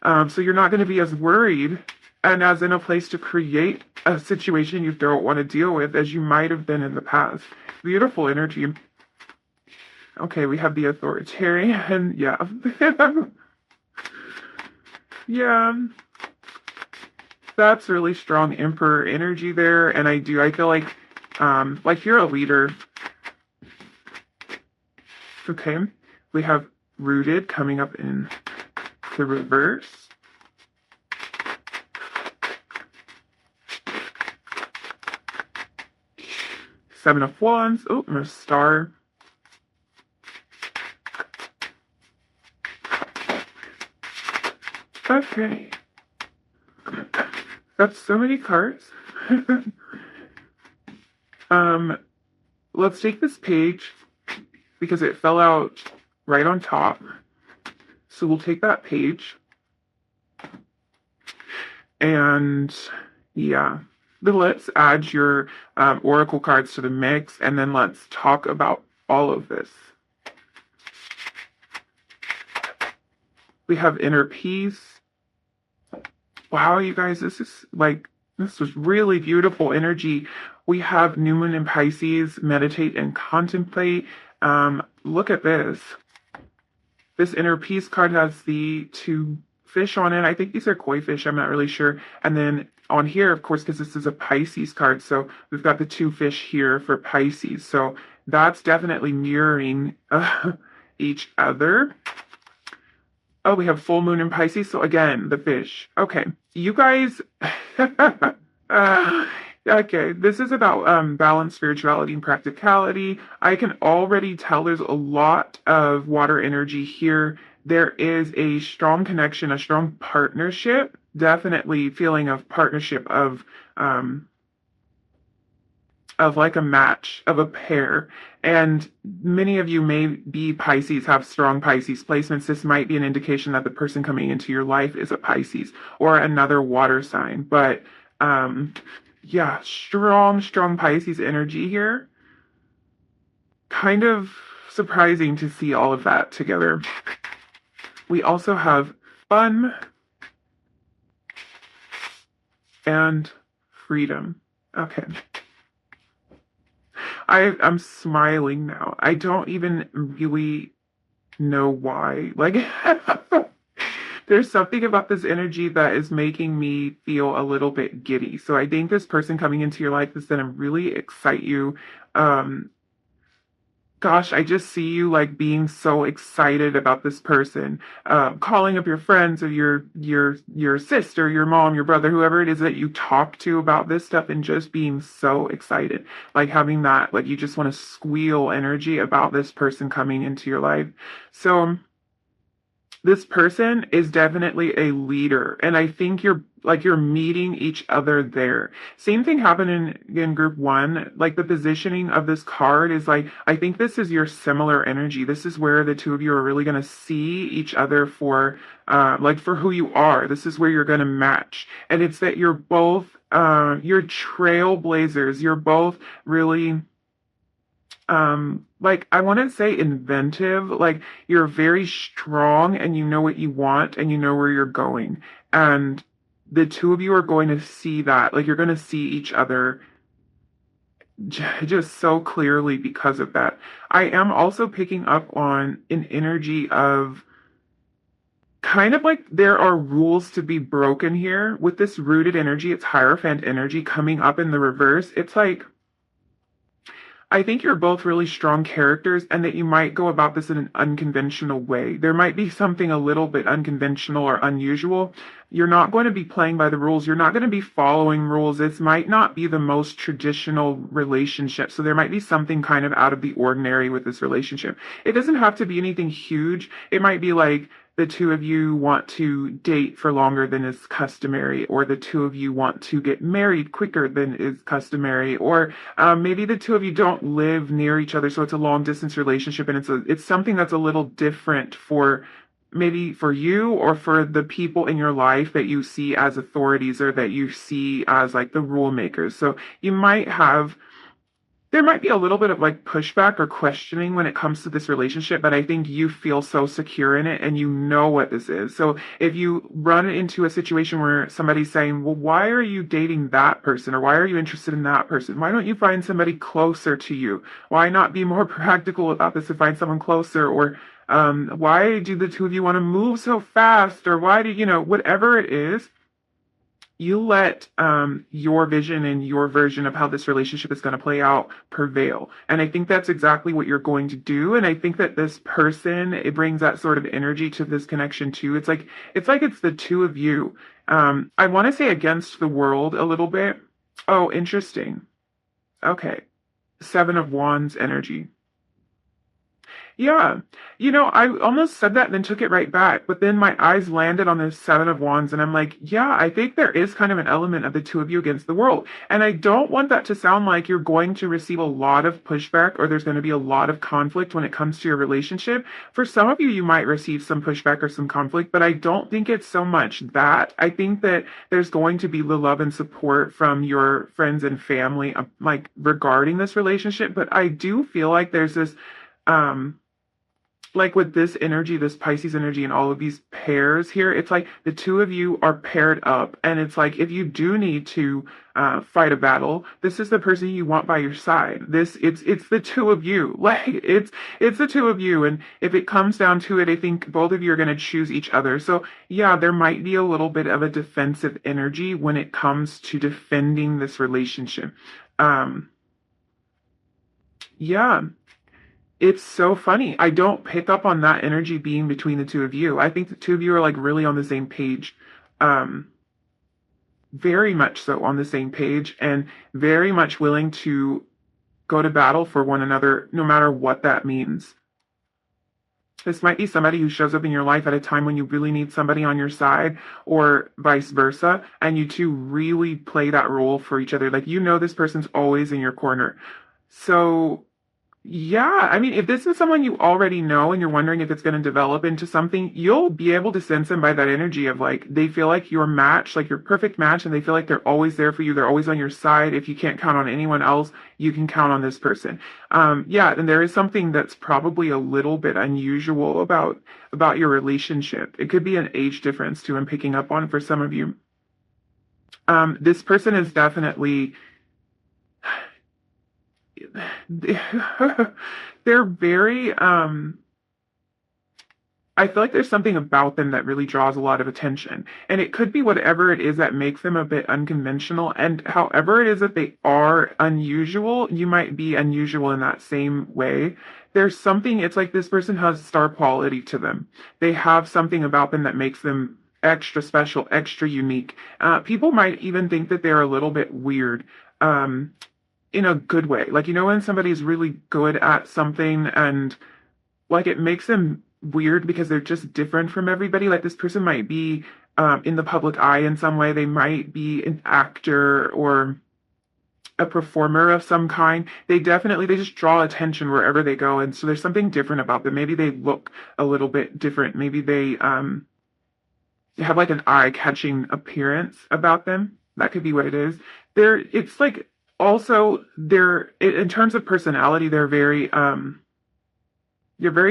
So you're not going to be as worried and as in a place to create a situation you don't want to deal with as you might have been in the past. Beautiful energy. Okay, we have the authoritarian. Yeah. Yeah. That's really strong Emperor energy there. And I feel like you're a leader. Okay. We have rooted coming up in the reverse. Seven of Wands. Oh, and a star. Okay. That's so many cards. Let's take this page because it fell out right on top. So we'll take that page. And yeah. Then let's add your oracle cards to the mix, and then let's talk about all of this. We have inner peace. Wow, you guys, this was really beautiful energy. We have new moon in Pisces, meditate and contemplate. Look at this. This inner peace card has the two fish on it. I think these are koi fish. I'm not really sure. And then on here, of course, because this is a Pisces card, so we've got the two fish here for Pisces. So that's definitely mirroring each other. Oh, we have full moon in Pisces. So again, the fish. Okay. You guys. Okay. This is about balance, spirituality, and practicality. I can already tell there's a lot of water energy here. There is a strong connection, a strong partnership. Definitely feeling of partnership um of like a match, of a pair. And many of you may be Pisces, have strong Pisces placements. This might be an indication that the person coming into your life is a Pisces or another water sign. But yeah, strong Pisces energy here. Kind of surprising to see all of that together. We also have fun and freedom. Okay. I'm smiling now. I don't even really know why. Like, there's something about this energy that is making me feel a little bit giddy. So I think this person coming into your life is going to really excite you. Um, Gosh, I just see you like being so excited about this person, calling up your friends or your sister, your mom, your brother, whoever it is that you talk to about this stuff, and just being so excited, like having that, like you just want to squeal energy about this person coming into your life. So this person is definitely a leader, and I think you're meeting each other there. Same thing happened in group one. Like the positioning of this card is like, I think this is your similar energy. This is where the two of you are really going to see each other for like for who you are. This is where you're going to match, and it's that you're both you're trailblazers. You're both really like I want to say inventive. Like you're very strong and you know what you want and you know where you're going, and the two of you are going to see that. Like you're going to see each other just so clearly because of that. I am also picking up on an energy of kind of like there are rules to be broken here with this rooted energy. It's Hierophant energy coming up in the reverse. It's like I think you're both really strong characters, and that you might go about this in an unconventional way. There might be something a little bit unconventional or unusual. You're not going to be playing by the rules. You're not going to be following rules. This might not be the most traditional relationship. So there might be something kind of out of the ordinary with this relationship. It doesn't have to be anything huge. It might be like, the two of you want to date for longer than is customary, or the two of you want to get married quicker than is customary, or maybe the two of you don't live near each other, so it's a long distance relationship, and it's something that's a little different for maybe for you or for the people in your life that you see as authorities or that you see as like the rule makers. So you might have there might be a little bit of like pushback or questioning when it comes to this relationship, but I think you feel so secure in it and you know what this is. So if you run into a situation where somebody's saying, well, why are you dating that person? Or why are you interested in that person? Why don't you find somebody closer to you? Why not be more practical about this and find someone closer? Or why do the two of you want to move so fast? Or why do, whatever it is, you let your vision and your version of how this relationship is going to play out prevail. And I think that's exactly what you're going to do. And I think that this person, it brings that sort of energy to this connection too. It's the two of you. I want to say against the world a little bit. Oh, interesting. Okay. Seven of Wands energy. Yeah. I almost said that and then took it right back, but then my eyes landed on this Seven of Wands, and I'm like, yeah, I think there is kind of an element of the two of you against the world. And I don't want that to sound like you're going to receive a lot of pushback or there's going to be a lot of conflict when it comes to your relationship. For some of you, you might receive some pushback or some conflict, but I don't think it's so much that. I think that there's going to be the love and support from your friends and family, like regarding this relationship. But I do feel like there's this, like with this energy, this Pisces energy, and all of these pairs here, it's like the two of you are paired up, and it's like if you do need to fight a battle, this is the person you want by your side. It's the two of you, like it's the two of you, and if it comes down to it, I think both of you are going to choose each other. So yeah, there might be a little bit of a defensive energy when it comes to defending this relationship. Um, Yeah, it's so funny. I don't pick up on that energy being between the two of you. I think the two of you are like really on the same page. Um, very much so on the same page and very much willing to go to battle for one another, no matter what that means. This might be somebody who shows up in your life at a time when you really need somebody on your side, or vice versa, and you two really play that role for each other. Like, you know, this person's always in your corner. So, yeah, I mean, if this is someone you already know and you're wondering if it's going to develop into something, you'll be able to sense them by that energy of like, they feel like your match, like your perfect match, and they feel like they're always there for you. They're always on your side. If you can't count on anyone else, you can count on this person. Yeah, and there is something that's probably a little bit unusual about your relationship. It could be an age difference too, I'm picking up on for some of you. This person is definitely they're very I feel like there's something about them that really draws a lot of attention. And it could be whatever it is that makes them a bit unconventional. And however it is that they are unusual, you might be unusual in that same way. There's something, it's like this person has star quality to them. They have something about them that makes them extra special, extra unique. People might even think that they're a little bit weird. In a good way. Like, you know, when somebody's really good at something and like it makes them weird because they're just different from everybody. Like this person might be in the public eye in some way. They might be an actor or a performer of some kind. They just draw attention wherever they go. And so there's something different about them. Maybe they look a little bit different. Maybe they have like an eye-catching appearance about them. That could be what it is. It's like also they're in terms of personality, you're very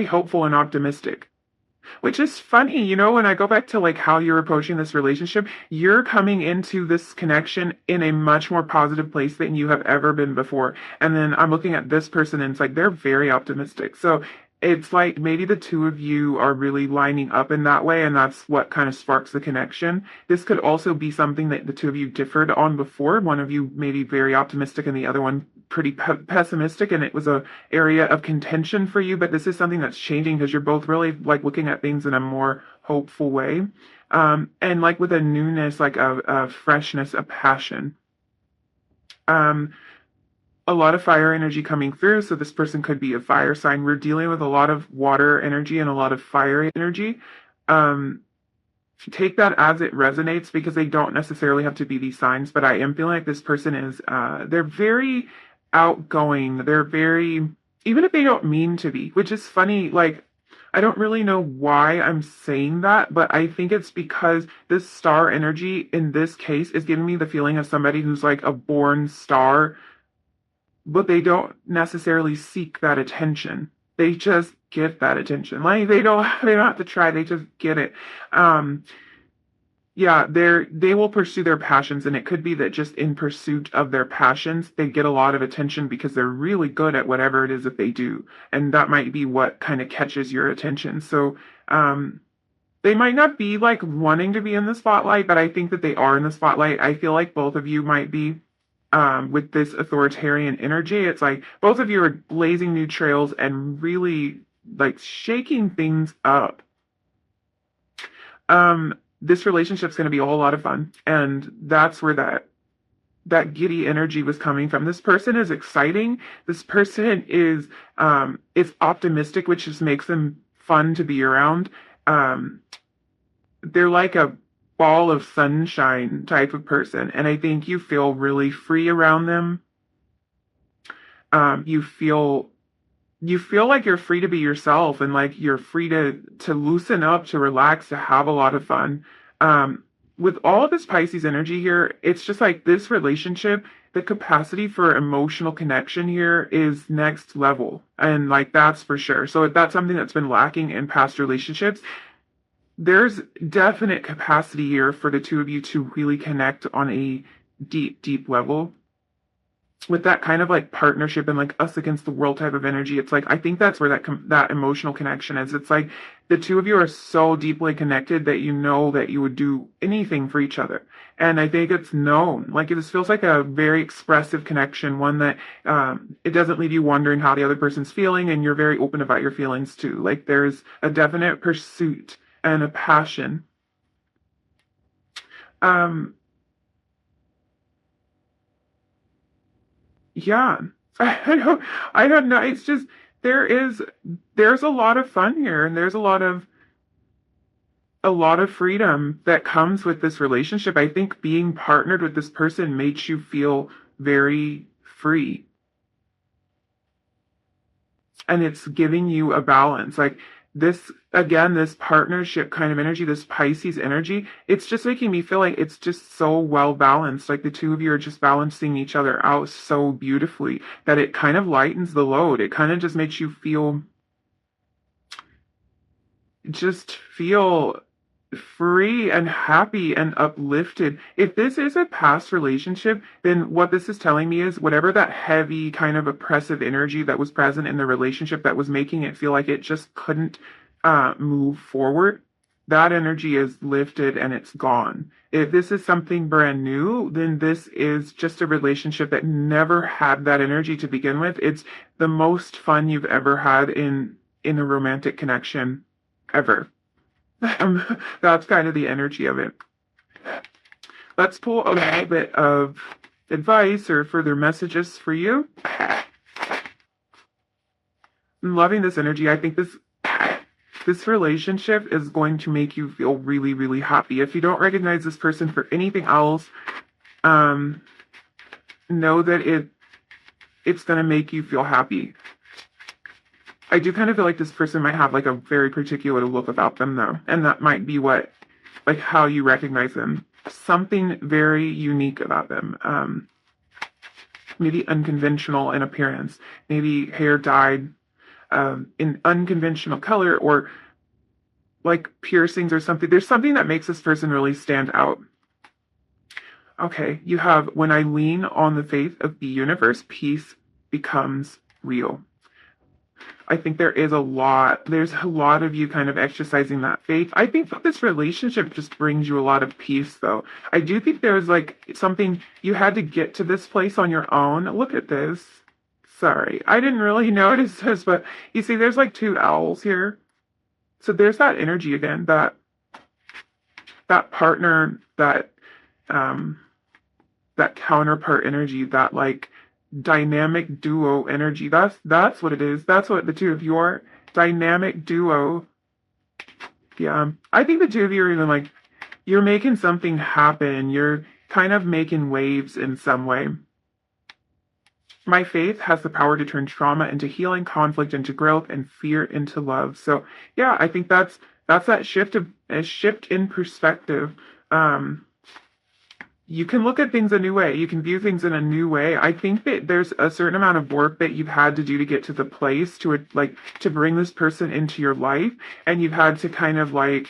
hopeful and optimistic, which is funny. You know, when I go back to like how you're approaching this relationship, you're coming into this connection in a much more positive place than you have ever been before. And then I'm looking at this person and it's like they're very optimistic. So it's like maybe the two of you are really lining up in that way, and that's what kind of sparks the connection. This could also be something that the two of you differed on before. One of you maybe very optimistic and the other one pretty pessimistic, and it was a area of contention for you. But this is something that's changing because you're both really like looking at things in a more hopeful way, and like with a newness, like a freshness, a passion. Um, a lot of fire energy coming through. So this person could be a fire sign. We're dealing with a lot of water energy and a lot of fire energy. Um, take that as it resonates because they don't necessarily have to be these signs, but I am feeling like this person is, they're very outgoing. They're very, even if they don't mean to be, which is funny. Like, I don't really know why I'm saying that, but I think it's because this star energy in this case is giving me the feeling of somebody who's like a born star, but they don't necessarily seek that attention. They just get that attention. Like they don't have to try, they just get it. Um yeah, they will pursue their passions, and it could be that just in pursuit of their passions, they get a lot of attention because they're really good at whatever it is that they do. And that might be what kind of catches your attention. So they might not be like wanting to be in the spotlight, but I think that they are in the spotlight. I feel like both of you might be with this authoritarian energy. It's like both of you are blazing new trails and really like shaking things up. This relationship's going to be a whole lot of fun, and that's where that giddy energy was coming from. This person is exciting. This person is optimistic, which just makes them fun to be around. Um, they're like a ball of sunshine type of person, and I think you feel really free around them. You feel like you're free to be yourself, and like you're free to loosen up, to relax, to have a lot of fun. With all of this Pisces energy here, it's just like this relationship, the capacity for emotional connection here is next level, and like that's for sure. So if that's something that's been lacking in past relationships, there's definite capacity here for the two of you to really connect on a deep, deep level. with that kind of like partnership and like us against the world type of energy, it's like I think that's where that emotional connection is. It's like the two of you are so deeply connected that you know that you would do anything for each other. And I think it's known. Like this feels like a very expressive connection, one that it doesn't leave you wondering how the other person's feeling, and you're very open about your feelings too. Like there's a definite pursuit and a passion. Um, Yeah. I don't know. It's just there is there's a lot of fun here, and there's a lot of freedom that comes with this relationship. I think being partnered with this person makes you feel very free, and it's giving you a balance. Like this again, this partnership kind of energy, this Pisces energy, it's just making me feel like it's just so well balanced. Like the two of you are just balancing each other out so beautifully that it kind of lightens the load. It kind of just feel free and happy and uplifted. If this is a past relationship, then what this is telling me is whatever that heavy kind of oppressive energy that was present in the relationship that was making it feel like it just couldn't move forward, that energy is lifted and it's gone. If this is something brand new, then this is just a relationship that never had that energy to begin with. It's the most fun you've ever had in a romantic connection ever. That's kind of the energy of it. Let's pull a little bit of advice or further messages for you. I'm loving this energy. I think this relationship is going to make you feel really, really happy. If you don't recognize this person for anything else, um, know that it's going to make you feel happy. I do kind of feel like this person might have like a very particular look about them though, and that might be what, like how you recognize them. Something very unique about them. Maybe unconventional in appearance, maybe hair dyed in unconventional color, or like piercings or something. There's something that makes this person really stand out. Okay, you have when I lean on the faith of the universe, peace becomes real. I think there's a lot of you kind of exercising that faith. I think that this relationship just brings you a lot of peace, though. I do think there's like something you had to get to this place on your own. Look at this. Sorry, I didn't really notice this, but you see, there's like two owls here. So there's that energy again, that partner, um, that counterpart energy, that like dynamic duo energy. That's what it is. That's what the two of you are. Dynamic duo. Yeah. I think the two of you are even like you're making something happen. You're kind of making waves in some way. My faith has the power to turn trauma into healing, conflict into growth, and fear into love. So yeah, I think that's that shift in perspective. Um, you can look at things a new way. You can view things in a new way. I think that there's a certain amount of work that you've had to do to get to the place to like to bring this person into your life, and you've had to kind of like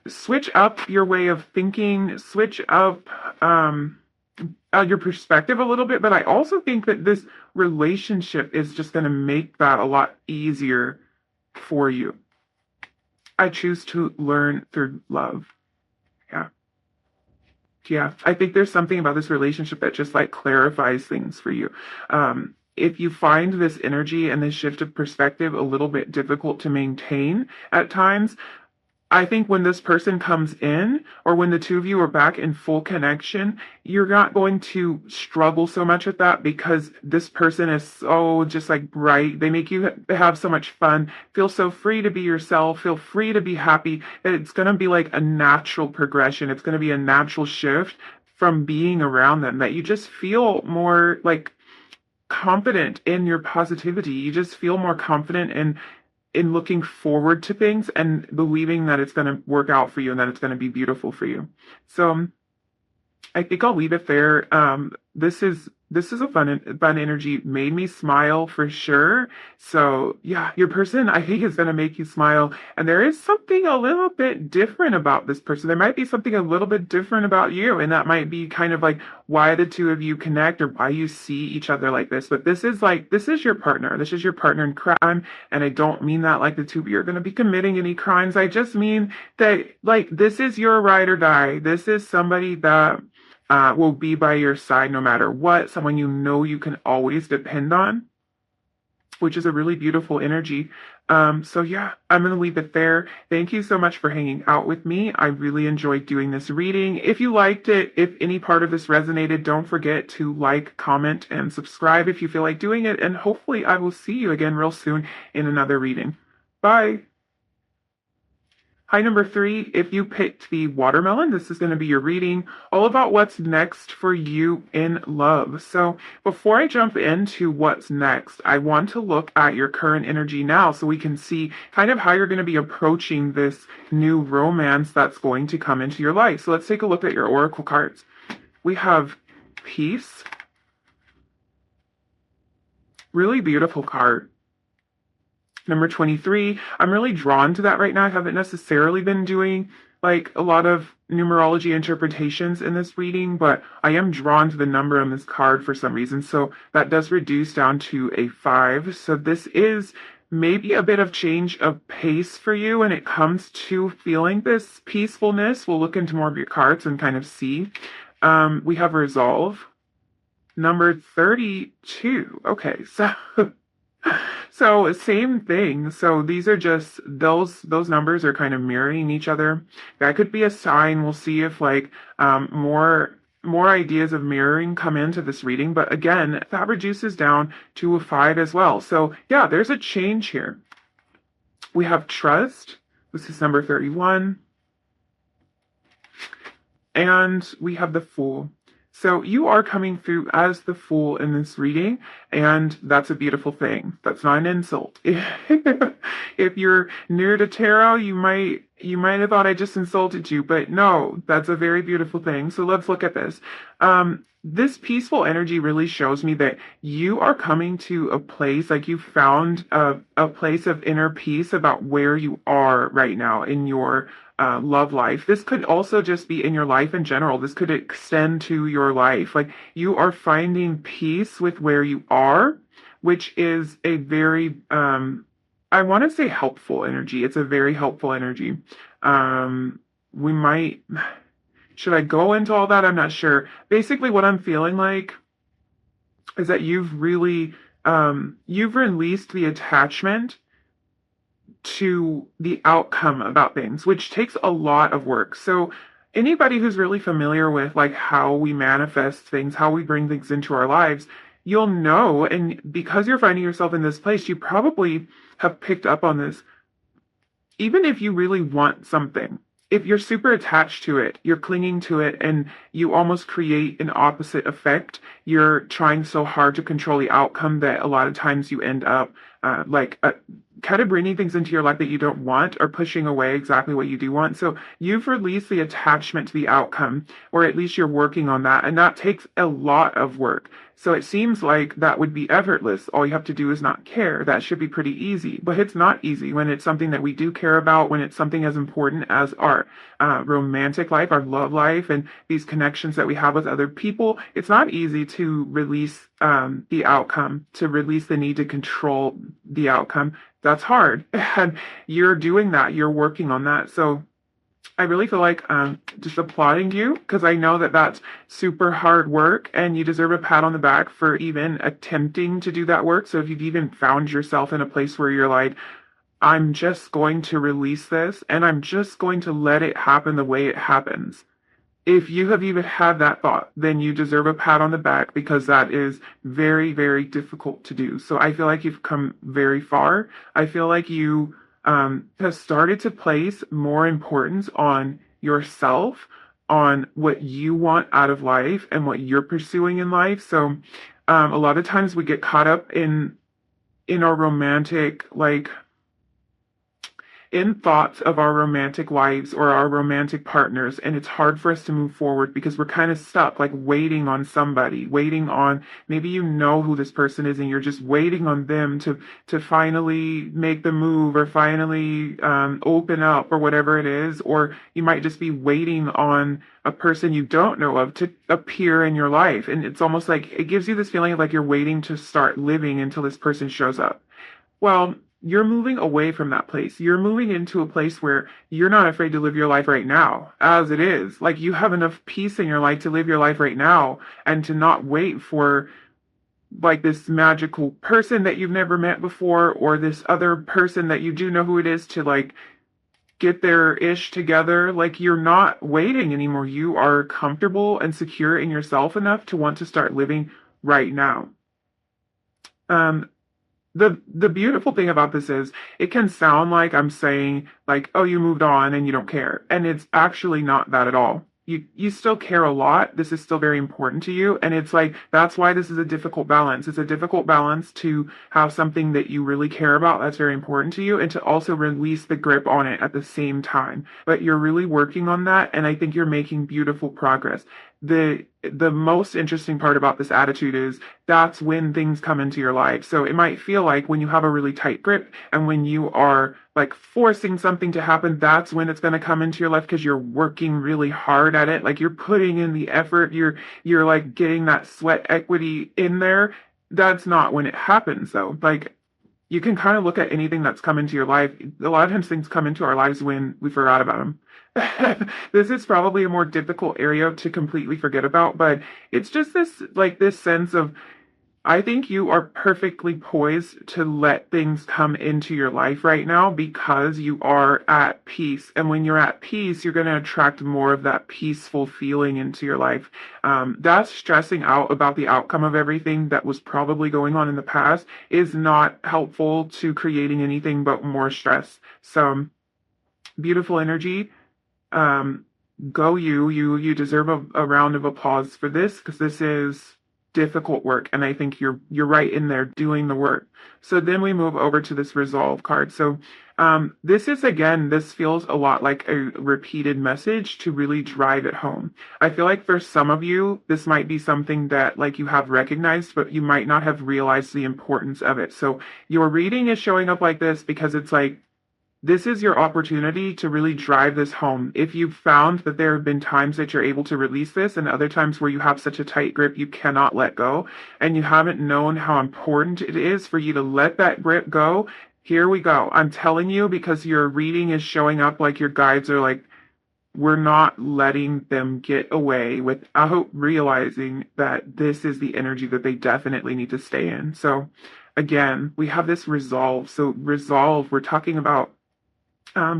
switch up your way of thinking, switch up your perspective a little bit. But I also think that this relationship is just going to make that a lot easier for you. I choose to learn through love. Yeah. Yeah, I think there's something about this relationship that just like clarifies things for you. If you find this energy and this shift of perspective a little bit difficult to maintain at times, I think when this person comes in or when the two of you are back in full connection, you're not going to struggle so much with that because this person is so just like bright. They make you have so much fun, feel so free to be yourself, feel free to be happy that it's going to be like a natural progression. It's going to be a natural shift from being around them that you just feel more like confident in your positivity. You just feel more confident in looking forward to things and believing that it's going to work out for you and that it's going to be beautiful for you. So I think I'll leave it there. This is This is a fun energy. Made me smile for sure. So yeah, your person I think is gonna make you smile. And there is something a little bit different about this person. There might be something a little bit different about you, and that might be kind of like why the two of you connect or why you see each other like this. But this is your partner. This is your partner in crime. And I don't mean that like the two of you are gonna be committing any crimes. I just mean that like this is your ride or die. This is somebody that will be by your side no matter what, someone you know you can always depend on, which is a really beautiful energy. So yeah, I'm going to leave it there. Thank you so much for hanging out with me. I really enjoyed doing this reading. If you liked it, if any part of this resonated, don't forget to like, comment, and subscribe if you feel like doing it. And hopefully I will see you again real soon in another reading. Bye. Hi, number 3. If you picked the watermelon, this is going to be your reading all about what's next for you in love. So before I jump into what's next, I want to look at your current energy now so we can see kind of how you're going to be approaching this new romance that's going to come into your life. So let's take a look at your oracle cards. We have peace. Really beautiful card. Number 23, I'm really drawn to that right now. I haven't necessarily been doing like a lot of numerology interpretations in this reading, but I am drawn to the number on this card for some reason. So that does reduce down to a 5. So this is maybe a bit of change of pace for you when it comes to feeling this peacefulness. We'll look into more of your cards and kind of see. We have resolve. Number 32. Okay, so so same thing. So these are just those numbers are kind of mirroring each other. That could be a sign. We'll see if like more ideas of mirroring come into this reading. But again, that reduces down to a 5 as well. So yeah, there's a change here. We have trust. This is number 31. And we have the Fool. So you are coming through as the Fool in this reading, and that's a beautiful thing. That's not an insult. If you're new to tarot, you might have thought I just insulted you, but no, that's a very beautiful thing. So let's look at this. This peaceful energy really shows me that you are coming to a place, like you found a place of inner peace about where you are right now in your love life. This could also just be in your life in general. This could extend to your life. Like you are finding peace with where you are, which is a very, I want to say helpful energy. It's a very helpful energy. We might, should I go into all that? I'm not sure. Basically, what I'm feeling like is that you've really, you've released the attachment to the outcome about things, which takes a lot of work. So anybody who's really familiar with like how we manifest things, how we bring things into our lives, you'll know, and because you're finding yourself in this place, you probably have picked up on this. Even if you really want something, if you're super attached to it, you're clinging to it, and you almost create an opposite effect. You're trying so hard to control the outcome that a lot of times you end up kind of bringing things into your life that you don't want or pushing away exactly what you do want. So you've released the attachment to the outcome, or at least you're working on that. And that takes a lot of work. So it seems like that would be effortless. All you have to do is not care. That should be pretty easy. But it's not easy when it's something that we do care about, when it's something as important as our romantic life, our love life, and these connections that we have with other people. It's not easy to release the outcome, to release the need to control the outcome. That's hard. And you're doing that. You're working on that. So I really feel like just applauding you, because I know that that's super hard work and you deserve a pat on the back for even attempting to do that work. So if you've even found yourself in a place where you're like, I'm just going to release this and I'm just going to let it happen the way it happens. If you have even had that thought, then you deserve a pat on the back, because that is very, very difficult to do. So I feel like you've come very far. I feel like you have started to place more importance on yourself, on what you want out of life and what you're pursuing in life. So a lot of times we get caught up in our romantic, like, in thoughts of our romantic lives or our romantic partners, and it's hard for us to move forward because we're kind of stuck, like waiting on somebody, waiting on, maybe you know who this person is and you're just waiting on them to finally make the move or finally open up or whatever it is. Or you might just be waiting on a person you don't know of to appear in your life, and it's almost like it gives you this feeling of like you're waiting to start living until this person shows up. Well, you're moving away from that place. You're moving into a place where you're not afraid to live your life right now as it is. Like you have enough peace in your life to live your life right now and to not wait for like this magical person that you've never met before or this other person that you do know who it is to like get their ish together. Like you're not waiting anymore. You are comfortable and secure in yourself enough to want to start living right now. Um, the beautiful thing about this is it can sound like I'm saying like, oh, you moved on and you don't care. And it's actually not that at all. You still care a lot. This is still very important to you. And it's like that's why this is a difficult balance. It's a difficult balance to have something that you really care about that's very important to you and to also release the grip on it at the same time. But you're really working on that, and I think you're making beautiful progress. The most interesting part about this attitude is that's when things come into your life. So it might feel like when you have a really tight grip and when you are like forcing something to happen, that's when it's going to come into your life because you're working really hard at it. Like you're putting in the effort, you're like getting that sweat equity in there. That's not when it happens though. Like you can kind of look at anything that's come into your life. A lot of times things come into our lives when we forgot about them. This is probably a more difficult area to completely forget about, but it's just this like this sense of I think you are perfectly poised to let things come into your life right now because you are at peace. And when you're at peace, you're going to attract more of that peaceful feeling into your life. That's stressing out about the outcome of everything that was probably going on in the past is not helpful to creating anything but more stress. So beautiful energy. Um, Go you deserve a round of applause for this because this is difficult work, and I think you're right in there doing the work. So then we move over to this resolve card. So this is again, this feels a lot like a repeated message to really drive it home. I feel like for some of you, this might be something that like you have recognized, but you might not have realized the importance of it. So your reading is showing up like this because it's like this is your opportunity to really drive this home. If you've found that there have been times that you're able to release this and other times where you have such a tight grip you cannot let go, and you haven't known how important it is for you to let that grip go, here we go. I'm telling you because your reading is showing up like your guides are like, we're not letting them get away without realizing that this is the energy that they definitely need to stay in. So again, we have this resolve. So resolve, we're talking about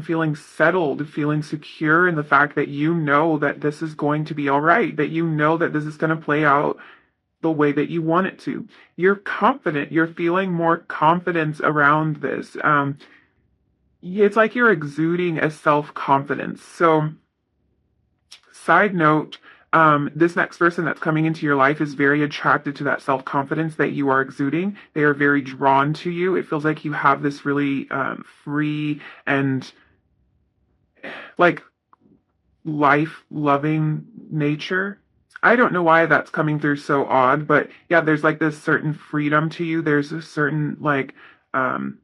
feeling settled, feeling secure in the fact that you know that this is going to be all right, that you know that this is going to play out the way that you want it to. You're confident. You're feeling more confidence around this. It's like you're exuding a self-confidence. So, side note, this next person that's coming into your life is very attracted to that self-confidence that you are exuding. They are very drawn to you. It feels like you have this really free and like life-loving nature. I don't know why that's coming through so odd, but yeah, there's like this certain freedom to you. There's a certain like um,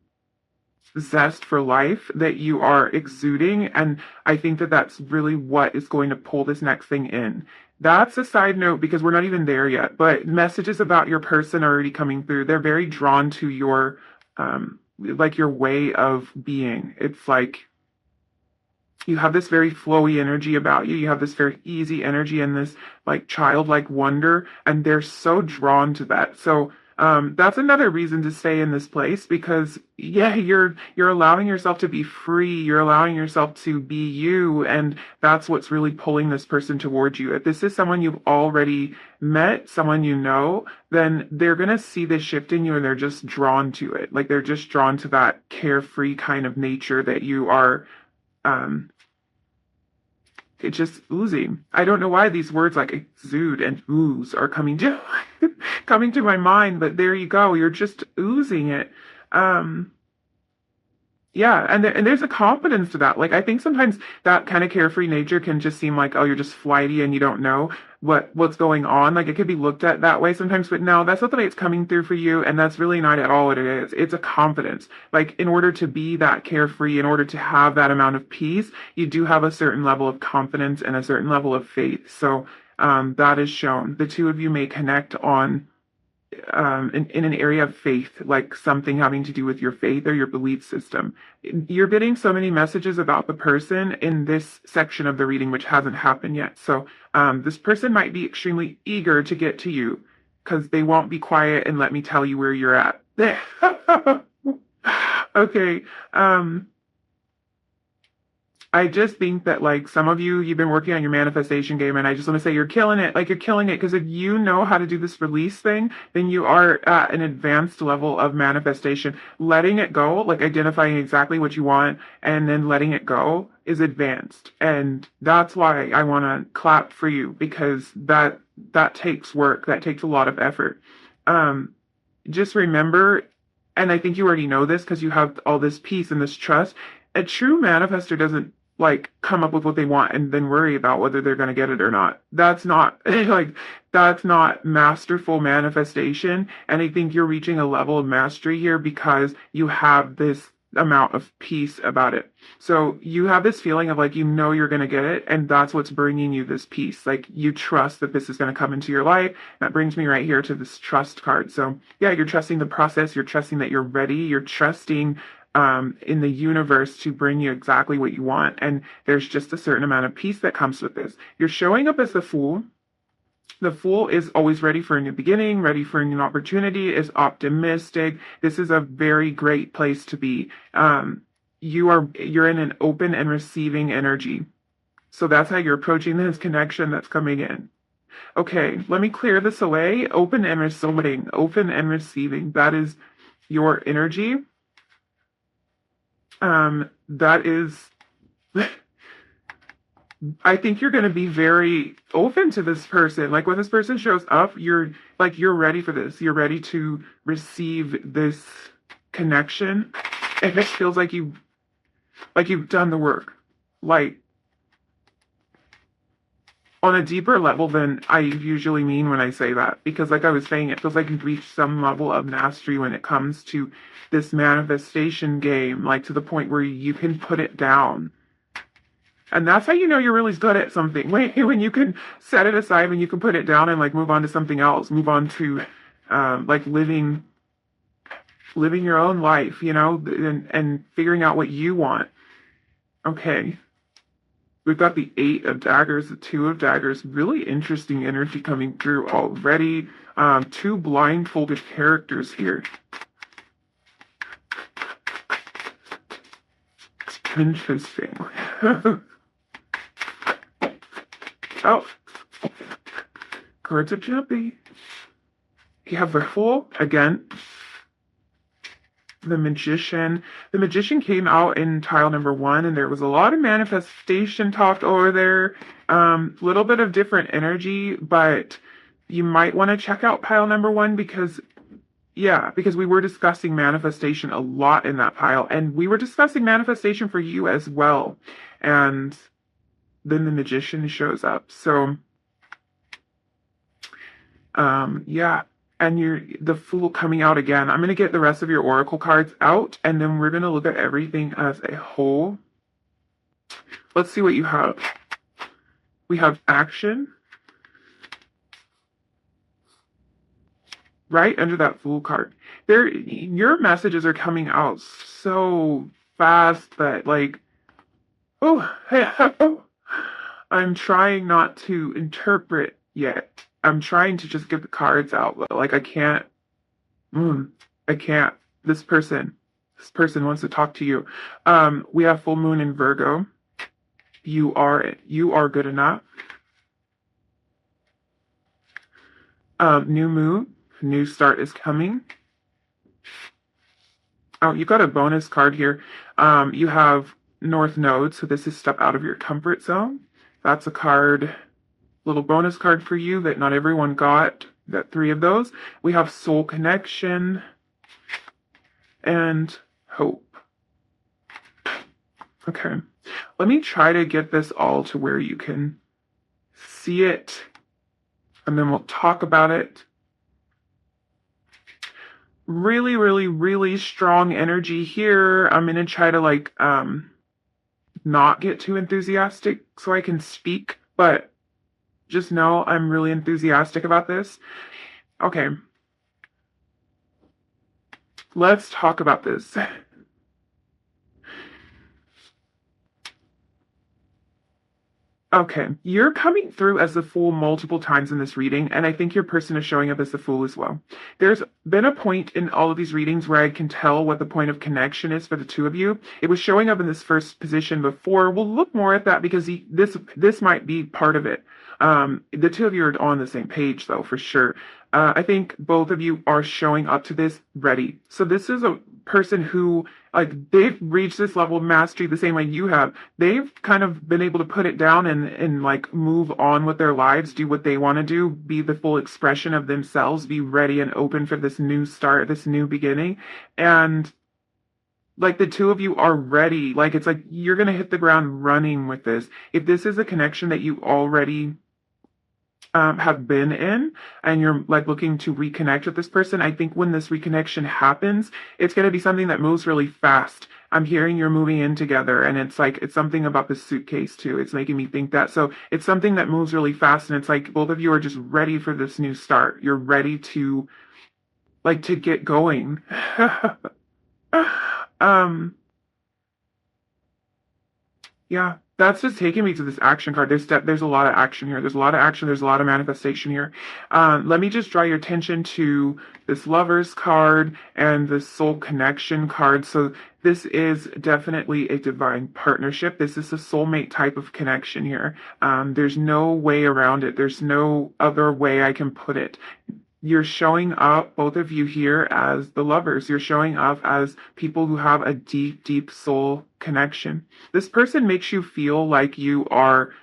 zest for life that you are exuding. And I think that that's really what is going to pull this next thing in. That's a side note because we're not even there yet, but messages about your person are already coming through. They're very drawn to your, like your way of being. It's like you have this very flowy energy about you. You have this very easy energy and this like childlike wonder, and they're so drawn to that. So that's another reason to stay in this place because yeah, you're allowing yourself to be free. You're allowing yourself to be you, and that's what's really pulling this person towards you. If this is someone you've already met, someone you know, then they're gonna see this shift in you, and they're just drawn to it. Like they're just drawn to that carefree kind of nature that you are. It's just oozing. I don't know why these words like exude and ooze are coming to coming to my mind, but there you go. You're just oozing it. Um, Yeah, and there's a confidence to that. Like I think sometimes that kind of carefree nature can just seem like, oh, you're just flighty and you don't know what's going on. Like it could be looked at that way sometimes, but no, that's not the way it's coming through for you, and that's really not at all what it is. It's a confidence. Like in order to be that carefree, in order to have that amount of peace, you do have a certain level of confidence and a certain level of faith. So that is shown. The two of you may connect on in an area of faith, like something having to do with your faith or your belief system. You're getting so many messages about the person in this section of the reading, which hasn't happened yet. So this person might be extremely eager to get to you because they won't be quiet and let me tell you where you're at. Okay. I just think that like some of you, you've been working on your manifestation game, and I just want to say you're killing it. Like you're killing it because if you know how to do this release thing, then you are at an advanced level of manifestation. Letting it go, like identifying exactly what you want and then letting it go is advanced. And that's why I want to clap for you because that takes work. That takes a lot of effort. Um, just remember, and I think you already know this because you have all this peace and this trust. A true manifester doesn't like come up with what they want and then worry about whether they're going to get it or not. That's not like that's not masterful manifestation. And I think you're reaching a level of mastery here because you have this amount of peace about it. So you have this feeling of like you know you're going to get it, and that's what's bringing you this peace. Like you trust that this is going to come into your life. That brings me right here to this trust card. So yeah, you're trusting the process, you're trusting that you're ready, you're trusting in the universe to bring you exactly what you want. And there's just a certain amount of peace that comes with this. You're showing up as the Fool. The Fool is always ready for a new beginning, ready for a new opportunity, is optimistic. This is a very great place to be. You're in an open and receiving energy. So that's how you're approaching this connection that's coming in. Okay, let me clear this away. Open and receiving. Open and receiving. That is your energy. That is, I think you're going to be very open to this person. Like when this person shows up, you're ready for this. You're ready to receive this connection. And it feels like you've done the work. Like on a deeper level than I usually mean when I say that. Because like I was saying, it feels like you've reached some level of mastery when it comes to this manifestation game, like to the point where you can put it down. And that's how you know you're really good at something. When you can set it aside, when you can put it down and like move on to something else, move on to like living your own life, and figuring out what you want. Okay. We've got the 8 of Daggers, the 2 of Daggers. Really interesting energy coming through already. 2 blindfolded characters here. Interesting. Oh, cards are jumpy. You have the Fool again. The Magician. The Magician came out in tile number 1, and there was a lot of manifestation talked over there. Little bit of different energy, but you might want to check out pile number 1 because we were discussing manifestation a lot in that pile, and we were discussing manifestation for you as well. And then the Magician shows up. So, yeah. And you're the Fool coming out again. I'm going to get the rest of your oracle cards out, and then we're going to look at everything as a whole. Let's see what you have. We have action. Right under that Fool card. Your messages are coming out so fast that like, I'm trying not to interpret yet. I'm trying to just get the cards out, but like I can't. I can't. This person wants to talk to you. We have full moon in Virgo. You are good enough. New moon, new start is coming. Oh, you got a bonus card here. You have North Node, so this is step out of your comfort zone. That's a card. Little bonus card for you that not everyone got, that 3 of those. We have Soul Connection and Hope. Okay. Let me try to get this all to where you can see it, and then we'll talk about it. Really, really, really strong energy here. I'm gonna try to not get too enthusiastic so I can speak, but just know I'm really enthusiastic about this. Okay, let's talk about this. Okay, you're coming through as the fool multiple times in this reading, and I think your person is showing up as the fool as well. There's been a point in all of these readings where I can tell what the point of connection is for the two of you. It was showing up in this first position before. We'll look more at that because this might be part of it. The two of you are on the same page, though, for sure. I think both of you are showing up to this ready. So this is a person who, like, they've reached this level of mastery the same way you have. They've kind of been able to put it down and like move on with their lives, do what they want to do, be the full expression of themselves, be ready and open for this new start, this new beginning. And like the two of you are ready. Like it's like you're gonna hit the ground running with this. If this is a connection that you already have been in and you're like looking to reconnect with this person, I think when this reconnection happens, it's going to be something that moves really fast. I'm hearing you're moving in together, and it's like it's something about the suitcase too. It's making me think that. So it's something that moves really fast, and it's like both of you are just ready for this new start. You're ready to to get going. um Yeah, that's just taking me to this action card. There's a lot of action here. There's a lot of action. There's a lot of manifestation here. Let me just draw your attention to this Lovers card and the Soul Connection card. So this is definitely a divine partnership. This is a soulmate type of connection here. There's no way around it. There's no other way I can put it. You're showing up, both of you here, as the lovers. You're showing up as people who have a deep, deep soul connection. This person makes you feel like you are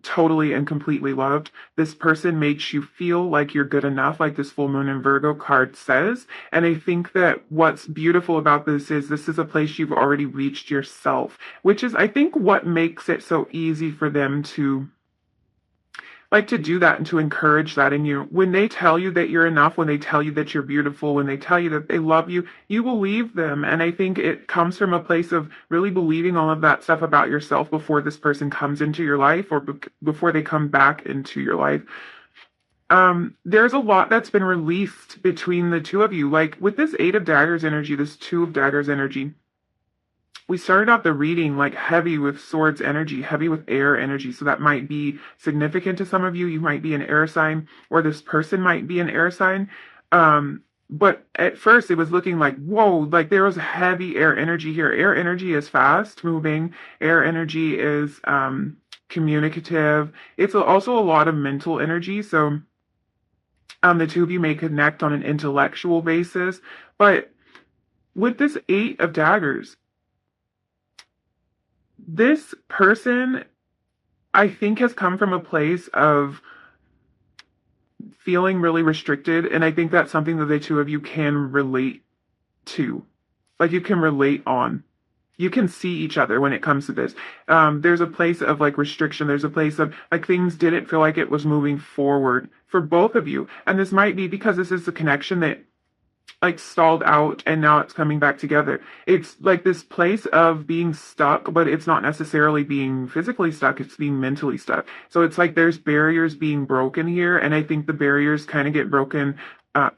totally and completely loved. This person makes you feel like you're good enough, like this full moon in Virgo card says. And I think that what's beautiful about this is a place you've already reached yourself, which is, I think, what makes it so easy for them to to do that and to encourage that in you. When they tell you that you're enough, when they tell you that you're beautiful, when they tell you that they love you, you believe them. And I think it comes from a place of really believing all of that stuff about yourself before this person comes into your life or before they come back into your life. There's a lot that's been released between the two of you. Like with this Eight of Daggers energy, this Two of Daggers energy, we started out the reading like heavy with swords energy, heavy with air energy. So that might be significant to some of you. You might be an air sign, or this person might be an air sign. But at first it was looking like, whoa, like there was heavy air energy here. Air energy is fast moving. Air energy is communicative. It's also a lot of mental energy. So the two of you may connect on an intellectual basis. But with this Eight of Daggers, this person, I think, has come from a place of feeling really restricted. And I think that's something that the two of you can relate to. Like you can relate on. You can see each other when it comes to this. There's a place of like restriction. There's a place of like things didn't feel like it was moving forward for both of you. And this might be because this is a connection that like stalled out and now it's coming back together. It's like this place of being stuck, but it's not necessarily being physically stuck, it's being mentally stuck. So it's like there's barriers being broken here, and I think the barriers kind of get broken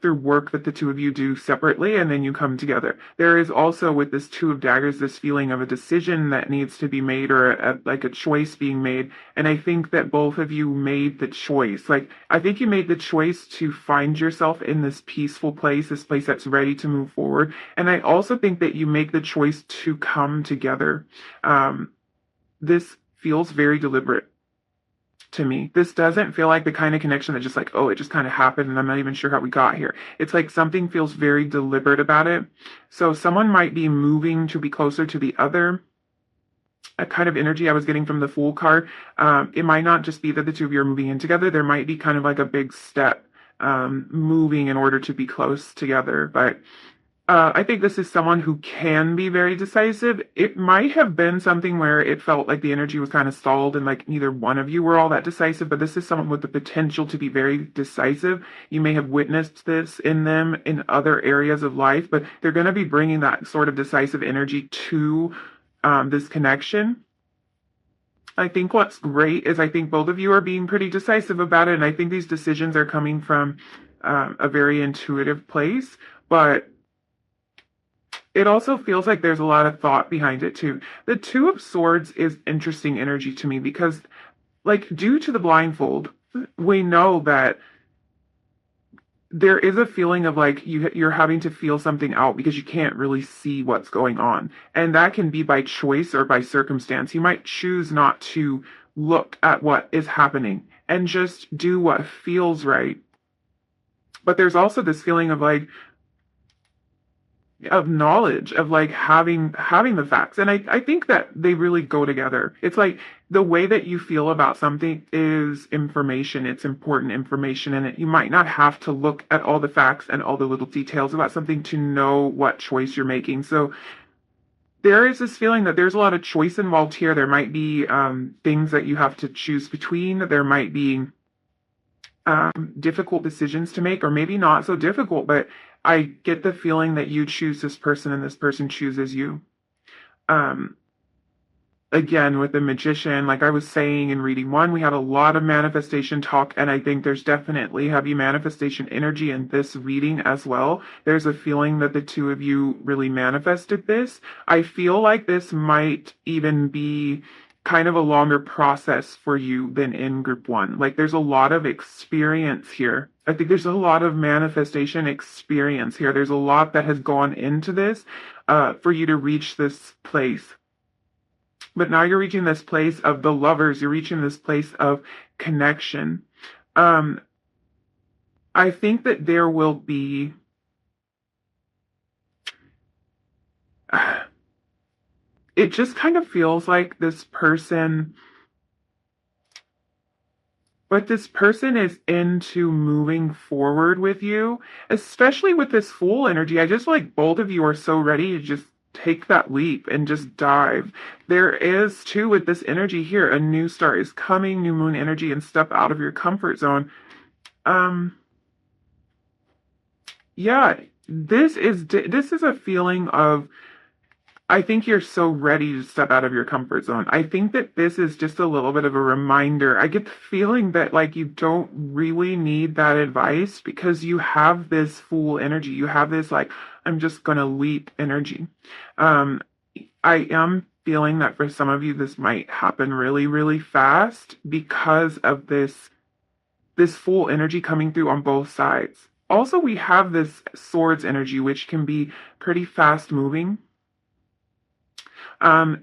through work that the two of you do separately, and then you come together. There is also with this Two of Daggers this feeling of a decision that needs to be made, or like a choice being made. And I think that both of you made the choice. Like I think you made the choice to find yourself in this peaceful place, this place that's ready to move forward. And I also think that you make the choice to come together. This feels very deliberate to me. This doesn't feel like the kind of connection that just like, oh, it just kind of happened and I'm not even sure how we got here. It's like something feels very deliberate about it. So someone might be moving to be closer to the other. A kind of energy I was getting from the Fool card. It might not just be that the two of you are moving in together. There might be kind of like a big step moving in order to be close together. But I think this is someone who can be very decisive. It might have been something where it felt like the energy was kind of stalled and like neither one of you were all that decisive, but this is someone with the potential to be very decisive. You may have witnessed this in them in other areas of life, but they're going to be bringing that sort of decisive energy to this connection. I think what's great is I think both of you are being pretty decisive about it, and I think these decisions are coming from a very intuitive place, but it also feels like there's a lot of thought behind it too. The Two of Swords is interesting energy to me because, like, due to the blindfold, we know that there is a feeling of like you're having to feel something out because you can't really see what's going on. And that can be by choice or by circumstance. You might choose not to look at what is happening and just do what feels right. But there's also this feeling of like of knowledge of like having the facts, and I think that they really go together. It's like the way that you feel about something is information. It's important information, and you might not have to look at all the facts and all the little details about something to know what choice you're making. So there is this feeling that there's a lot of choice involved here. There might be things that you have to choose between. There might be difficult decisions to make, or maybe not so difficult, but I get the feeling that you choose this person and this person chooses you. Um, Again, with the magician, like I was saying in reading one, we had a lot of manifestation talk, and I think there's definitely heavy manifestation energy in this reading as well. There's a feeling that the two of you really manifested this. I feel like this might even be kind of a longer process for you than in group one. Like there's a lot of experience here. I think there's a lot of manifestation experience here. There's a lot that has gone into this for you to reach this place. But now you're reaching this place of the lovers. You're reaching this place of connection. Um, I think that there will be. It just kind of feels like this person. But this person is into moving forward with you, especially with this Fool energy. I just like both of you are so ready to just take that leap and just dive. There is too with this energy here, a new start is coming, new moon energy, and step out of your comfort zone. Um, yeah, this is a feeling of I think you're so ready to step out of your comfort zone. I think that this is just a little bit of a reminder. I get the feeling that like you don't really need that advice because you have this Fool energy. You have this like I'm just gonna leap energy. Um, I am feeling that for some of you this might happen really, really fast because of this Fool energy coming through on both sides. Also, we have this Swords energy, which can be pretty fast moving.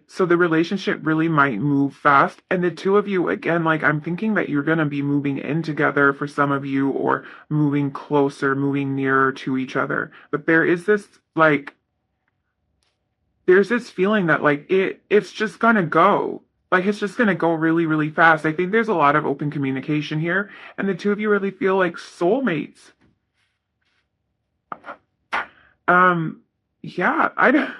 So the relationship really might move fast. And the two of you, again, like I'm thinking that you're going to be moving in together for some of you or moving closer, moving nearer to each other. But there is this like, there's this feeling that like it's just going to go. Like it's just going to go really, really fast. I think there's a lot of open communication here. And the two of you really feel like soulmates. Yeah, I don't.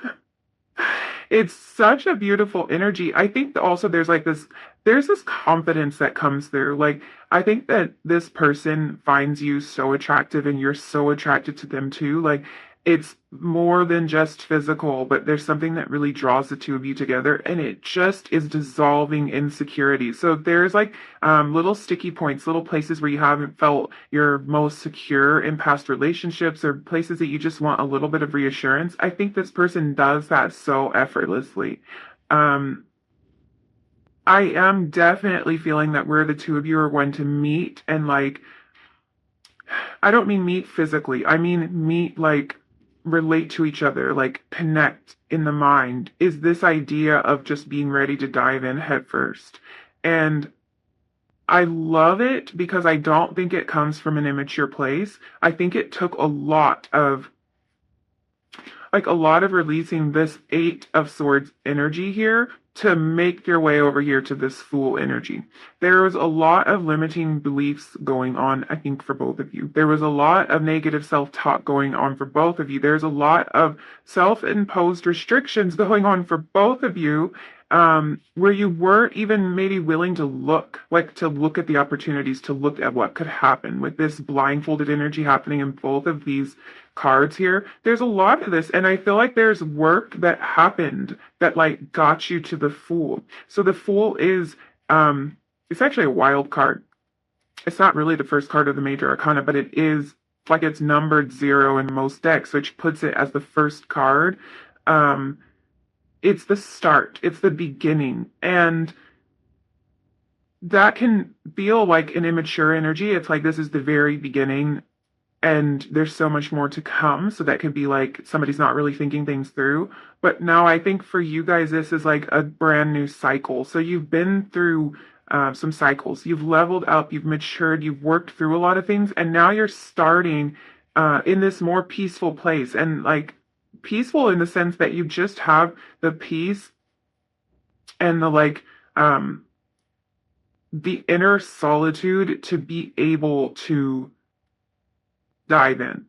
It's such a beautiful energy. I think also there's this confidence that comes through. Like I think that this person finds you so attractive and you're so attracted to them too. Like it's more than just physical, but there's something that really draws the two of you together and it just is dissolving insecurity. So there's like little sticky points, little places where you haven't felt your most secure in past relationships or places that you just want a little bit of reassurance. I think this person does that so effortlessly. Um, I am definitely feeling that where the two of you are going to meet and like I don't mean meet physically. I mean meet like relate to each other, like connect in the mind, is this idea of just being ready to dive in head first. And I love it because I don't think it comes from an immature place. I think it took a lot of like a lot of releasing this Eight of Swords energy here to make your way over here to this Fool energy. There was a lot of limiting beliefs going on, I think, for both of you. There was a lot of negative self-talk going on for both of you. There's a lot of self-imposed restrictions going on for both of you, where you weren't even maybe willing to look, like to look at the opportunities, to look at what could happen with this blindfolded energy happening in both of these cards here. There's a lot of this, and I feel like there's work that happened that like got you to the Fool. So the Fool is it's actually a wild card. It's not really the first card of the major arcana, but it is like it's numbered 0 in most decks, which puts it as the first card. It's the start, it's the beginning, and that can feel like an immature energy. It's like this is the very beginning and there's so much more to come. So that could be like somebody's not really thinking things through. But now I think for you guys, this is like a brand new cycle. So you've been through some cycles, you've leveled up, you've matured, you've worked through a lot of things, and now you're starting in this more peaceful place. And like peaceful in the sense that you just have the peace and the like the inner solitude to be able to dive in.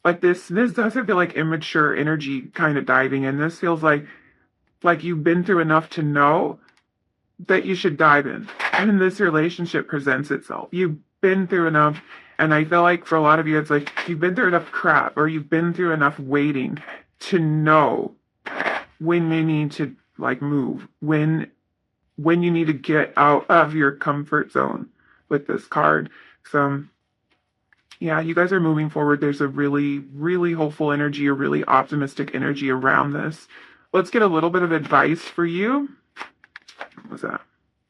Like this doesn't feel like immature energy kind of diving in. This feels like you've been through enough to know that you should dive in. And this relationship presents itself. You've been through enough, and I feel like for a lot of you, it's like you've been through enough crap, or you've been through enough waiting to know when you need to like move, when you need to get out of your comfort zone with this card. So yeah, you guys are moving forward. There's a really, really hopeful energy, a really optimistic energy around this. Let's get a little bit of advice for you. What was that?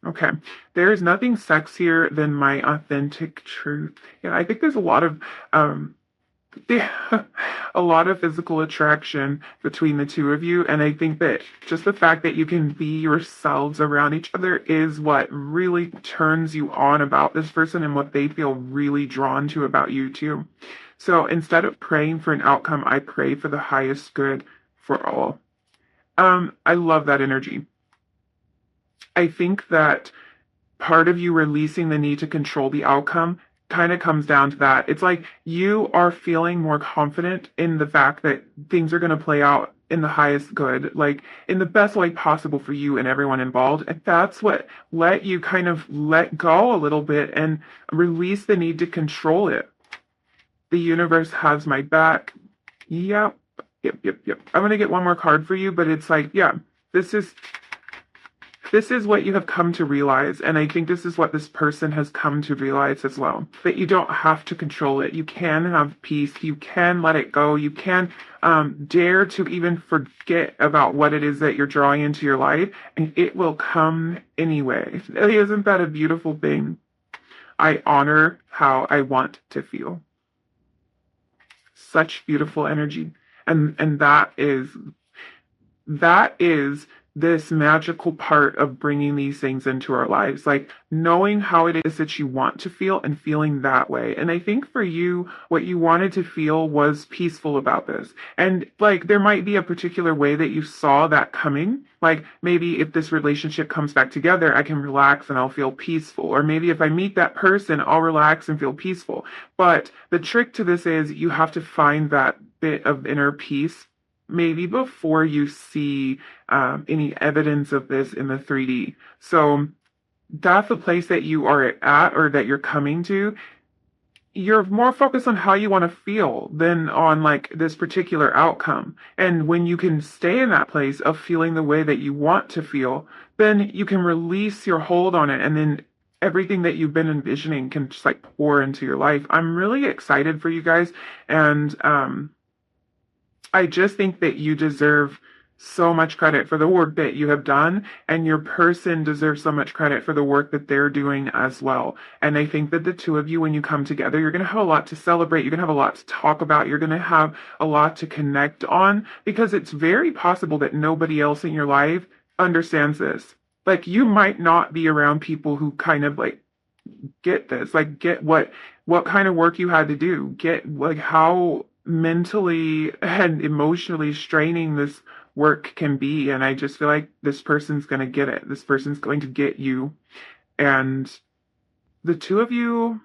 Okay. There is nothing sexier than my authentic truth. Yeah, I think there's a lot of physical attraction between the two of you, and I think that just the fact that you can be yourselves around each other is what really turns you on about this person and what they feel really drawn to about you too. So instead of praying for an outcome, I pray for the highest good for all. I love that energy. I think that part of you releasing the need to control the outcome kind of comes down to that. It's like you are feeling more confident in the fact that things are going to play out in the highest good, like in the best way possible for you and everyone involved. And that's what let you kind of let go a little bit and release the need to control it. The universe has my back. Yep. I'm going to get one more card for you, but it's like, yeah, this is what you have come to realize, and I think this is what this person has come to realize as well, that you don't have to control it. You can have peace. You can let it go. You can dare to even forget about what it is that you're drawing into your life, and it will come anyway. Isn't that a beautiful thing? I honor how I want to feel. Such beautiful energy. And that is this magical part of bringing these things into our lives, like knowing how it is that you want to feel and feeling that way. And I think for you, what you wanted to feel was peaceful about this. And like there might be a particular way that you saw that coming. Like maybe if this relationship comes back together, I can relax and I'll feel peaceful. Or maybe if I meet that person, I'll relax and feel peaceful. But the trick to this is you have to find that bit of inner peace maybe before you see any evidence of this in the 3D. So that's the place that you are at or that you're coming to. You're more focused on how you want to feel than on like this particular outcome. And when you can stay in that place of feeling the way that you want to feel, then you can release your hold on it, and then everything that you've been envisioning can just like pour into your life. I'm really excited for you guys, and I just think that you deserve so much credit for the work that you have done, and your person deserves so much credit for the work that they're doing as well. And I think that the two of you, when you come together, you're going to have a lot to celebrate. You're going to have a lot to talk about. You're going to have a lot to connect on, because it's very possible that nobody else in your life understands this. Like you might not be around people who kind of like get this, like get what kind of work you had to do, get like how mentally and emotionally straining this work can be. And I just feel like this person's going to get it. This person's going to get you. And the two of you,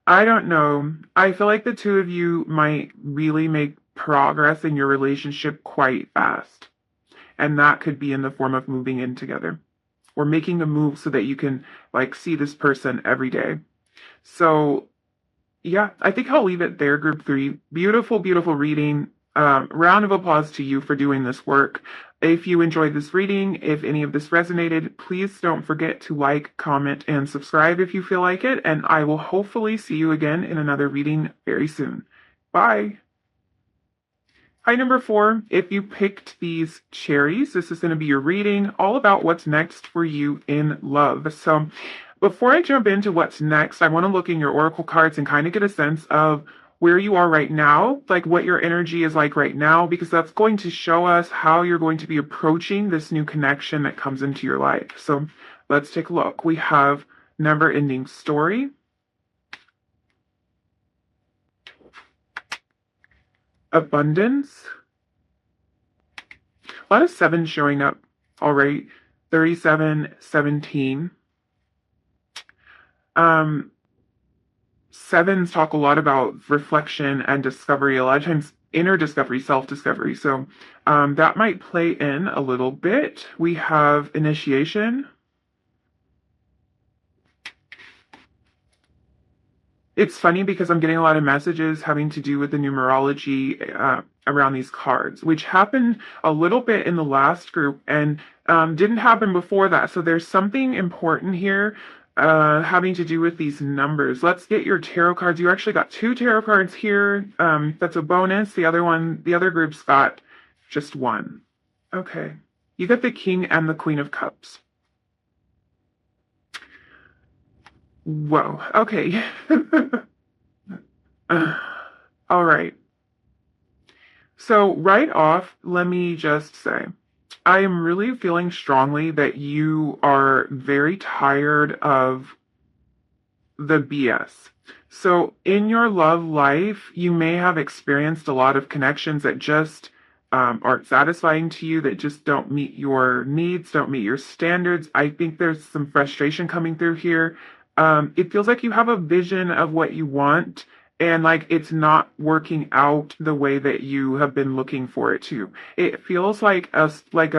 I don't know. I feel like the two of you might really make progress in your relationship quite fast. And that could be in the form of moving in together or making a move so that you can like see this person every day. So yeah, I think I'll leave it there, group three. Beautiful, beautiful reading. Round of applause to you for doing this work. If you enjoyed this reading, if any of this resonated, please don't forget to like, comment, and subscribe if you feel like it. And I will hopefully see you again in another reading very soon. Bye. Hi, number 4. If you picked these cherries, this is going to be your reading all about what's next for you in love. So before I jump into what's next, I want to look in your oracle cards and kind of get a sense of where you are right now, like what your energy is like right now, because that's going to show us how you're going to be approaching this new connection that comes into your life. So let's take a look. We have never-ending story, abundance, a lot of sevens showing up already, 37, 17. Sevens talk a lot about reflection and discovery, a lot of times inner discovery, self-discovery. So that might play in a little bit. We have initiation. It's funny because I'm getting a lot of messages having to do with the numerology around these cards, which happened a little bit in the last group and didn't happen before that. So there's something important here having to do with these numbers. Let's get your tarot cards. You actually got 2 tarot cards here. That's a bonus. The other group's got just 1. Okay. You got the King and the Queen of Cups. Whoa. Okay. All right. So right off, let me just say, I am really feeling strongly that you are very tired of the BS. So in your love life, you may have experienced a lot of connections that just aren't satisfying to you, that just don't meet your needs, don't meet your standards. I think there's some frustration coming through here. It feels like you have a vision of what you want, and like it's not working out the way that you have been looking for it to. It feels like like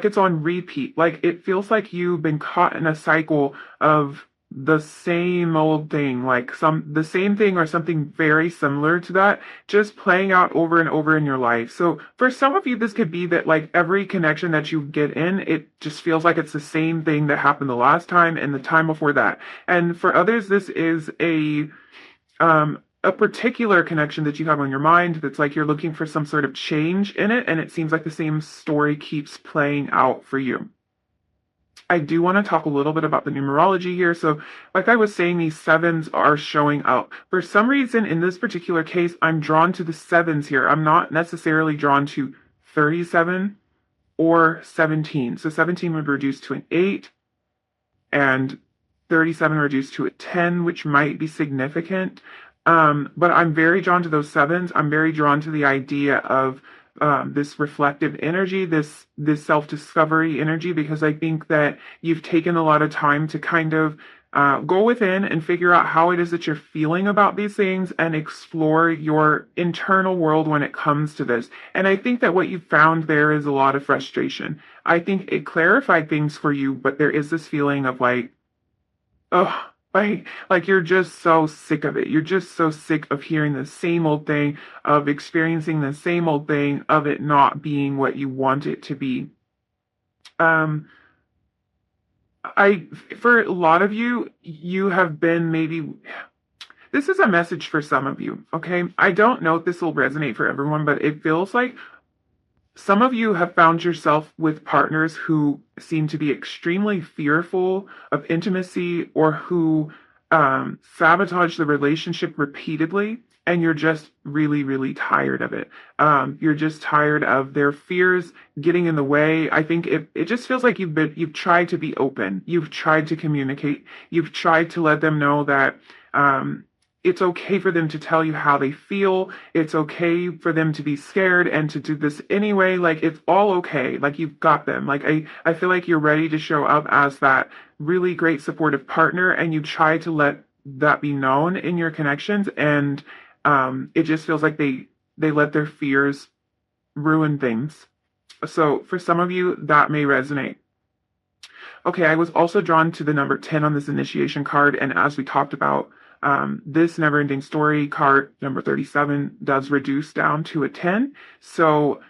it's on repeat. Like it feels like you've been caught in a cycle of the same old thing, like the same thing or something very similar to that, just playing out over and over in your life. So for some of you, this could be that like every connection that you get in, it just feels like it's the same thing that happened the last time and the time before that. And for others, this is a particular connection that you have on your mind that's like you're looking for some sort of change in it, and it seems like the same story keeps playing out for you. I do want to talk a little bit about the numerology here. So like I was saying, these sevens are showing up. For some reason, in this particular case, I'm drawn to the sevens here. I'm not necessarily drawn to 37 or 17. So 17 would reduce to an 8, and 37 reduced to a 10, which might be significant. But I'm very drawn to those sevens. I'm very drawn to the idea of this reflective energy, this self-discovery energy, because I think that you've taken a lot of time to kind of go within and figure out how it is that you're feeling about these things and explore your internal world when it comes to this. And I think that what you found there is a lot of frustration. I think it clarified things for you, but there is this feeling of like, oh, like you're just so sick of it. You're just so sick of hearing the same old thing, of experiencing the same old thing, of it not being what you want it to be. For a lot of you, you have been maybe, this is a message for some of you, okay? I don't know if this will resonate for everyone, but it feels like some of you have found yourself with partners who seem to be extremely fearful of intimacy, or who sabotage the relationship repeatedly, and you're just really, really tired of it. You're just tired of their fears getting in the way. I think it just feels like you've tried to be open, you've tried to communicate, you've tried to let them know that it's okay for them to tell you how they feel. It's okay for them to be scared and to do this anyway. Like, it's all okay. Like, you've got them. Like, I feel like you're ready to show up as that really great supportive partner, and you try to let that be known in your connections. And it just feels like they let their fears ruin things. So for some of you, that may resonate. Okay, I was also drawn to the number 10 on this initiation card, and as we talked about, this never-ending story card, number 37, does reduce down to a 10. So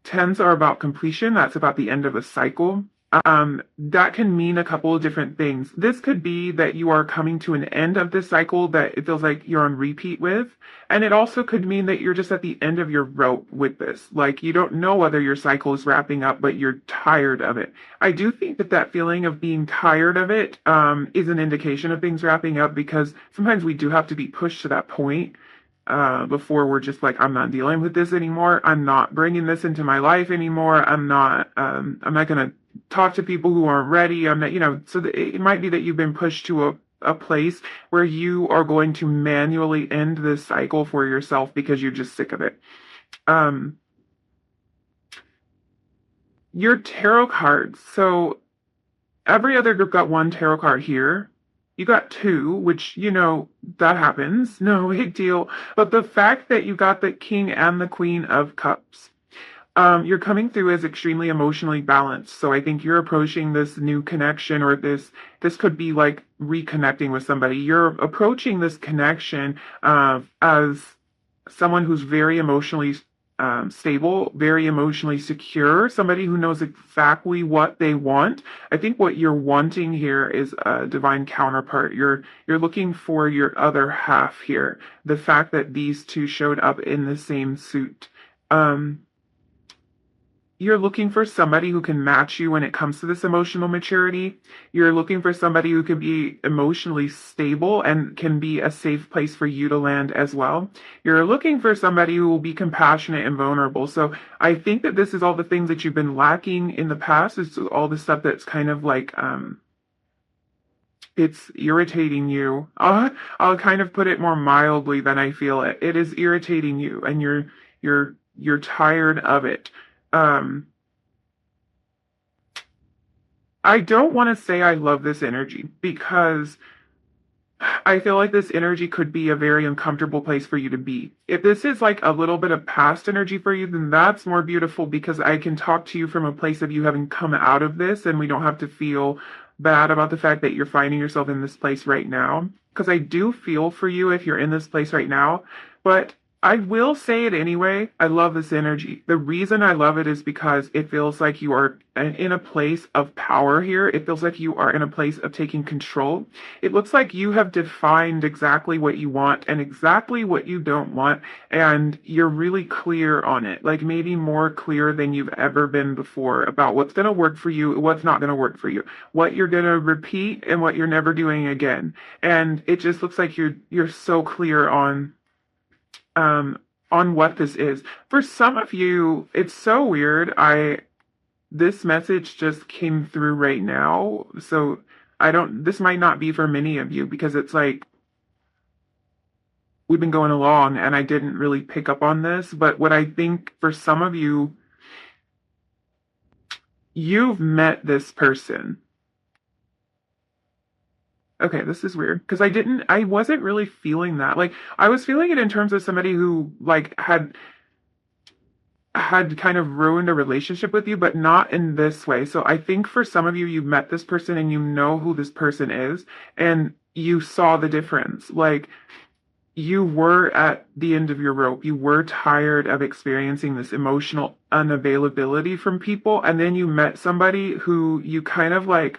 10s are about completion. That's about the end of a cycle. That can mean a couple of different things. This could be that you are coming to an end of this cycle that it feels like you're on repeat with. And it also could mean that you're just at the end of your rope with this. Like, you don't know whether your cycle is wrapping up, but you're tired of it. I do think that that feeling of being tired of it is an indication of things wrapping up, because sometimes we do have to be pushed to that point before we're just like, I'm not dealing with this anymore. I'm not bringing this into my life anymore. I'm not going to talk to people who aren't ready. I'm not, so it might be that you've been pushed to a place where you are going to manually end this cycle for yourself because you're just sick of it. Your tarot cards. So every other group got one tarot card here. You got two, which, that happens. No big deal. But the fact that you got the King and the Queen of Cups, you're coming through as extremely emotionally balanced. So I think you're approaching this new connection, or this could be like reconnecting with somebody. You're approaching this connection as someone who's very emotionally stable, very emotionally secure, somebody who knows exactly what they want. I think what you're wanting here is a divine counterpart. You're looking for your other half here. The fact that these two showed up in the same suit. You're looking for somebody who can match you when it comes to this emotional maturity. You're looking for somebody who can be emotionally stable and can be a safe place for you to land as well. You're looking for somebody who will be compassionate and vulnerable. So I think that this is all the things that you've been lacking in the past. It's all the stuff that's kind of like, it's irritating you. I'll kind of put it more mildly than I feel it. It is irritating you, and you're tired of it. I don't want to say I love this energy, because I feel like this energy could be a very uncomfortable place for you to be. If this is like a little bit of past energy for you, then that's more beautiful, because I can talk to you from a place of you having come out of this, and we don't have to feel bad about the fact that you're finding yourself in this place right now. Because I do feel for you if you're in this place right now, but I will say it anyway. I love this energy. The reason I love it is because it feels like you are in a place of power here. It feels like you are in a place of taking control. It looks like you have defined exactly what you want and exactly what you don't want, and you're really clear on it, like maybe more clear than you've ever been before about what's going to work for you, what's not going to work for you, what you're going to repeat and what you're never doing again. And it just looks like you're so clear on what this is. For some of you, it's so weird. This message just came through right now. So this might not be for many of you, because it's like we've been going along and I didn't really pick up on this. But what I think for some of you, you've met this person. Okay, this is weird, because I wasn't really feeling that. Like, I was feeling it in terms of somebody who like had kind of ruined a relationship with you, but not in this way. So I think for some of you, you met this person and you know who this person is, and you saw the difference. Like, you were at the end of your rope. You were tired of experiencing this emotional unavailability from people, and then you met somebody who you kind of like,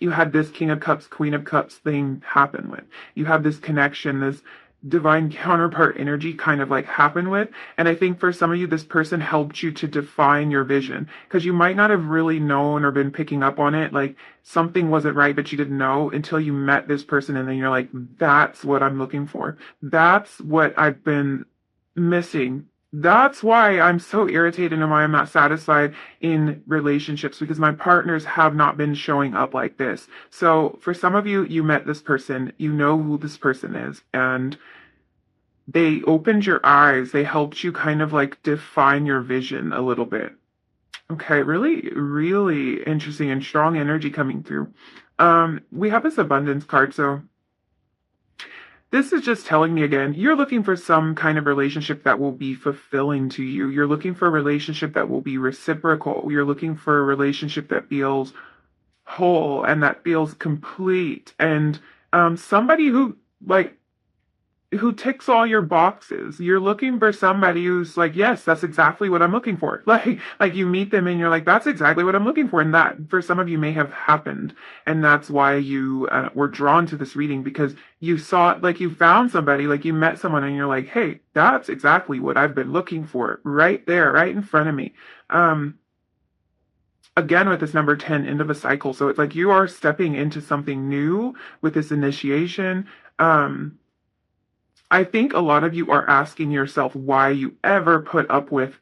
you had this King of Cups, Queen of Cups thing happen with. You have this connection, this divine counterpart energy kind of like happen with. And I think for some of you, this person helped you to define your vision, because you might not have really known or been picking up on it. Like, something wasn't right, but you didn't know until you met this person. And then you're like, that's what I'm looking for. That's what I've been missing. That's why I'm so irritated and why I'm not satisfied in relationships, because my partners have not been showing up like this. So for some of you, you met this person, you know who this person is, and they opened your eyes. They helped you kind of like define your vision a little bit. Okay, really, really interesting and strong energy coming through. We have this abundance card, so this is just telling me again, you're looking for some kind of relationship that will be fulfilling to you. You're looking for a relationship that will be reciprocal. You're looking for a relationship that feels whole and that feels complete. And somebody who, like, who ticks all your boxes. You're looking for somebody who's like, yes, that's exactly what I'm looking for. Like you meet them and you're like, that's exactly what I'm looking for. And that for some of you may have happened. And that's why you were drawn to this reading, because you saw, like you found somebody, like you met someone and you're like, hey, that's exactly what I've been looking for right there, right in front of me. Again, with this number 10, end of a cycle. So it's like you are stepping into something new with this initiation. I think a lot of you are asking yourself why you ever put up with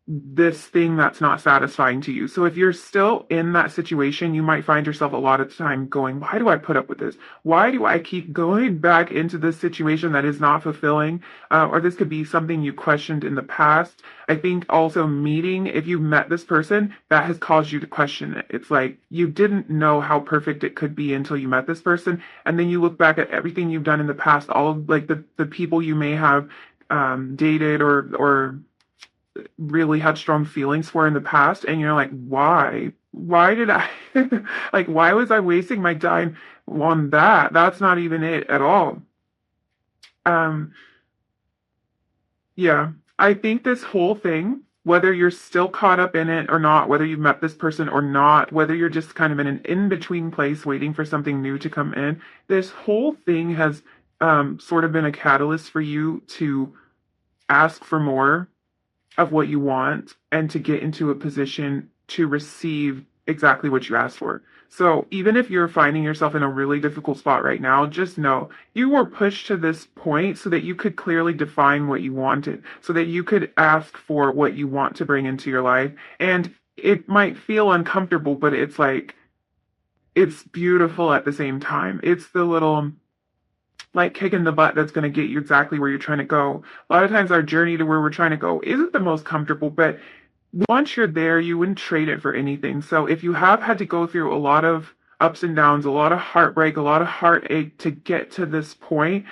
this thing that's not satisfying to you. So if you're still in that situation, you might find yourself a lot of time going, why do I put up with this? Why do I keep going back into this situation that is not fulfilling? Or this could be something you questioned in the past. I think also meeting, if you met this person, that has caused you to question it. It's like you didn't know how perfect it could be until you met this person. And then you look back at everything you've done in the past, all of like the people you may have dated or really had strong feelings for in the past, and you're like, why did I like, why was I wasting my time on that? That's not even it at all. um yeah, I think this whole thing, whether you're still caught up in it or not, whether you've met this person or not, whether you're just kind of in an in-between place waiting for something new to come in, this whole thing has sort of been a catalyst for you to ask for more of what you want and to get into a position to receive exactly what you asked for. So even if you're finding yourself in a really difficult spot right now, just know you were pushed to this point so that you could clearly define what you wanted, so that you could ask for what you want to bring into your life. And it might feel uncomfortable, but it's like, it's beautiful at the same time. It's the little like kick in the butt that's going to get you exactly where you're trying to go. A lot of times our journey to where we're trying to go isn't the most comfortable, but once you're there, you wouldn't trade it for anything. So if you have had to go through a lot of ups and downs, a lot of heartbreak, a lot of heartache to get to this point,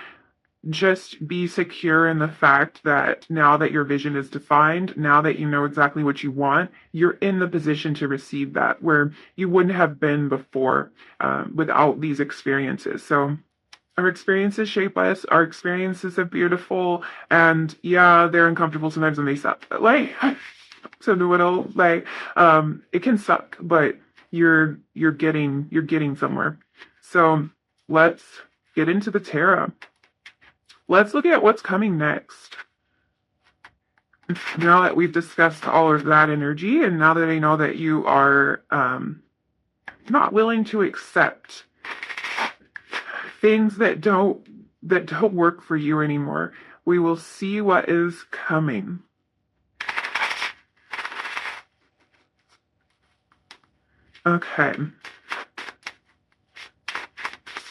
just be secure in the fact that now that your vision is defined, now that you know exactly what you want, you're in the position to receive that where you wouldn't have been before without these experiences. So our experiences shape us. Our experiences are beautiful, and yeah, they're uncomfortable sometimes when they suck. Like, so the little like, it can suck, but you're getting somewhere. So let's get into the tarot. Let's look at what's coming next. Now that we've discussed all of that energy, and now that I know that you are not willing to accept things that don't work for you anymore, we will see what is coming. Okay.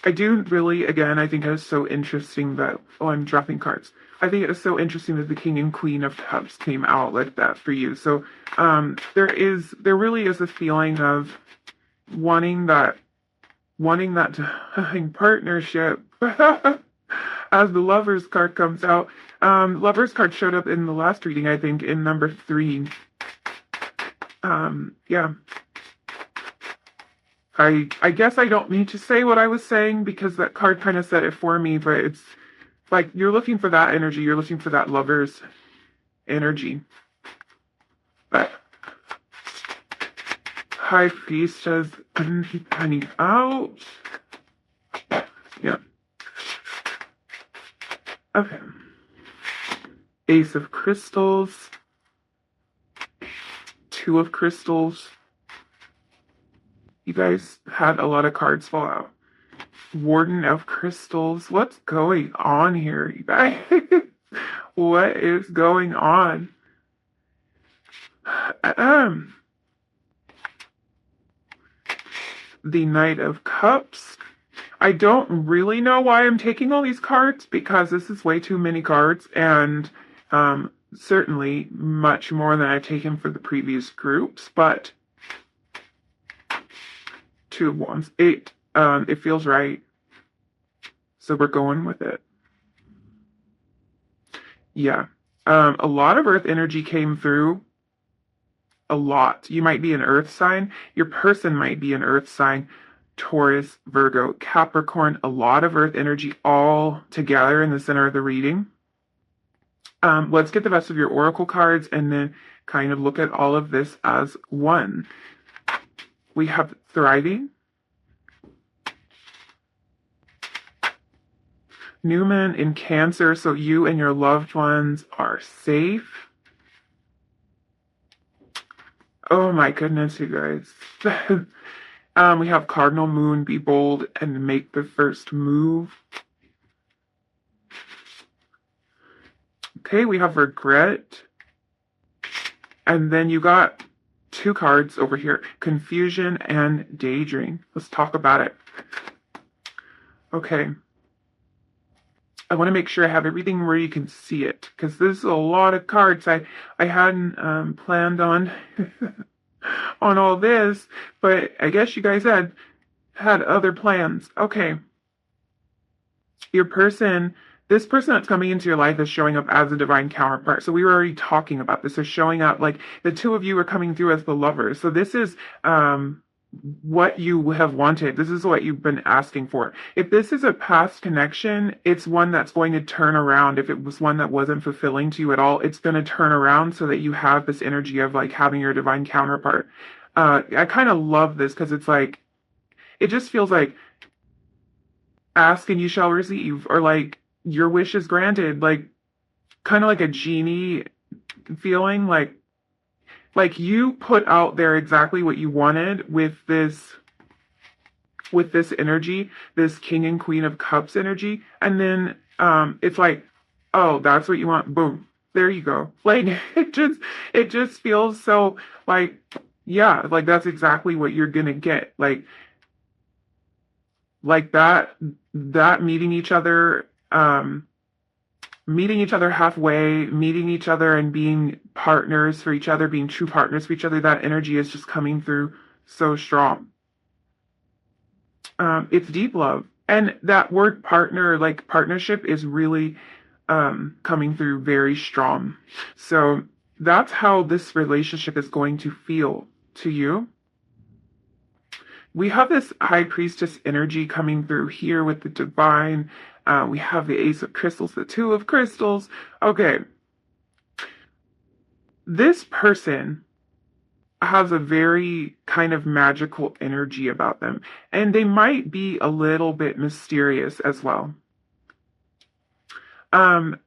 I do really, again, I think it was so interesting that, oh, I'm dropping cards. I think it was so interesting that the King and Queen of Cups came out like that for you. So there really is a feeling of wanting that divine partnership. As the Lovers card comes out. Lovers card showed up in the last reading, I think, in number 3. Yeah. I guess I don't need to say what I was saying because that card kind of said it for me, but it's like you're looking for that energy, you're looking for that lover's energy. But High Priestess panning out. Yeah. Okay. Ace of Crystals. Two of Crystals. You guys had a lot of cards fall out. Warden of Crystals. What's going on here, you guys? What is going on? The Knight of Cups. I don't really know why I'm taking all these cards because this is way too many cards, and certainly much more than I've taken for the previous groups, but Two of Wands, eight. It feels right. So we're going with it. Yeah. A lot of earth energy came through. A lot. You might be an earth sign. Your person might be an earth sign. Taurus, Virgo, Capricorn, a lot of earth energy all together in the center of the reading. Let's get the rest of your oracle cards and then kind of look at all of this as one. We have thriving, new moon in Cancer, so you and your loved ones are safe. Oh my goodness, you guys. We have cardinal moon, be bold and make the first move. Okay, we have regret. And then you got two cards over here, confusion and daydream. Let's talk about it. Okay. I want to make sure I have everything where you can see it, because this is a lot of cards. I hadn't planned on on all this, but I guess you guys had other plans. Okay. Your person, this person that's coming into your life is showing up as a divine counterpart. So we were already talking about this. They're showing up like the two of you are coming through as the lovers. So this is what you have wanted. This is what you've been asking for. If this is a past connection, it's one that's going to turn around. If it was one that wasn't fulfilling to you at all, it's going to turn around so that you have this energy of like having your divine counterpart. I kind of love this because it's like, it just feels like ask and you shall receive, or like your wish is granted, like kind of like a genie feeling, like you put out there exactly what you wanted with this energy, this King and Queen of Cups energy, and then it's like, oh, that's what you want, boom, there you go. Like it just feels so like, yeah, like that's exactly what you're gonna get. Like that meeting each other halfway, meeting each other and being partners for each other, being true partners for each other, that energy is just coming through so strong. It's deep love. And that word partner, like partnership, is really coming through very strong. So that's how this relationship is going to feel to you. We have this high priestess energy coming through here with the divine. We have the Ace of Crystals, the Two of Crystals. Okay. This person has a very kind of magical energy about them, and they might be a little bit mysterious as well.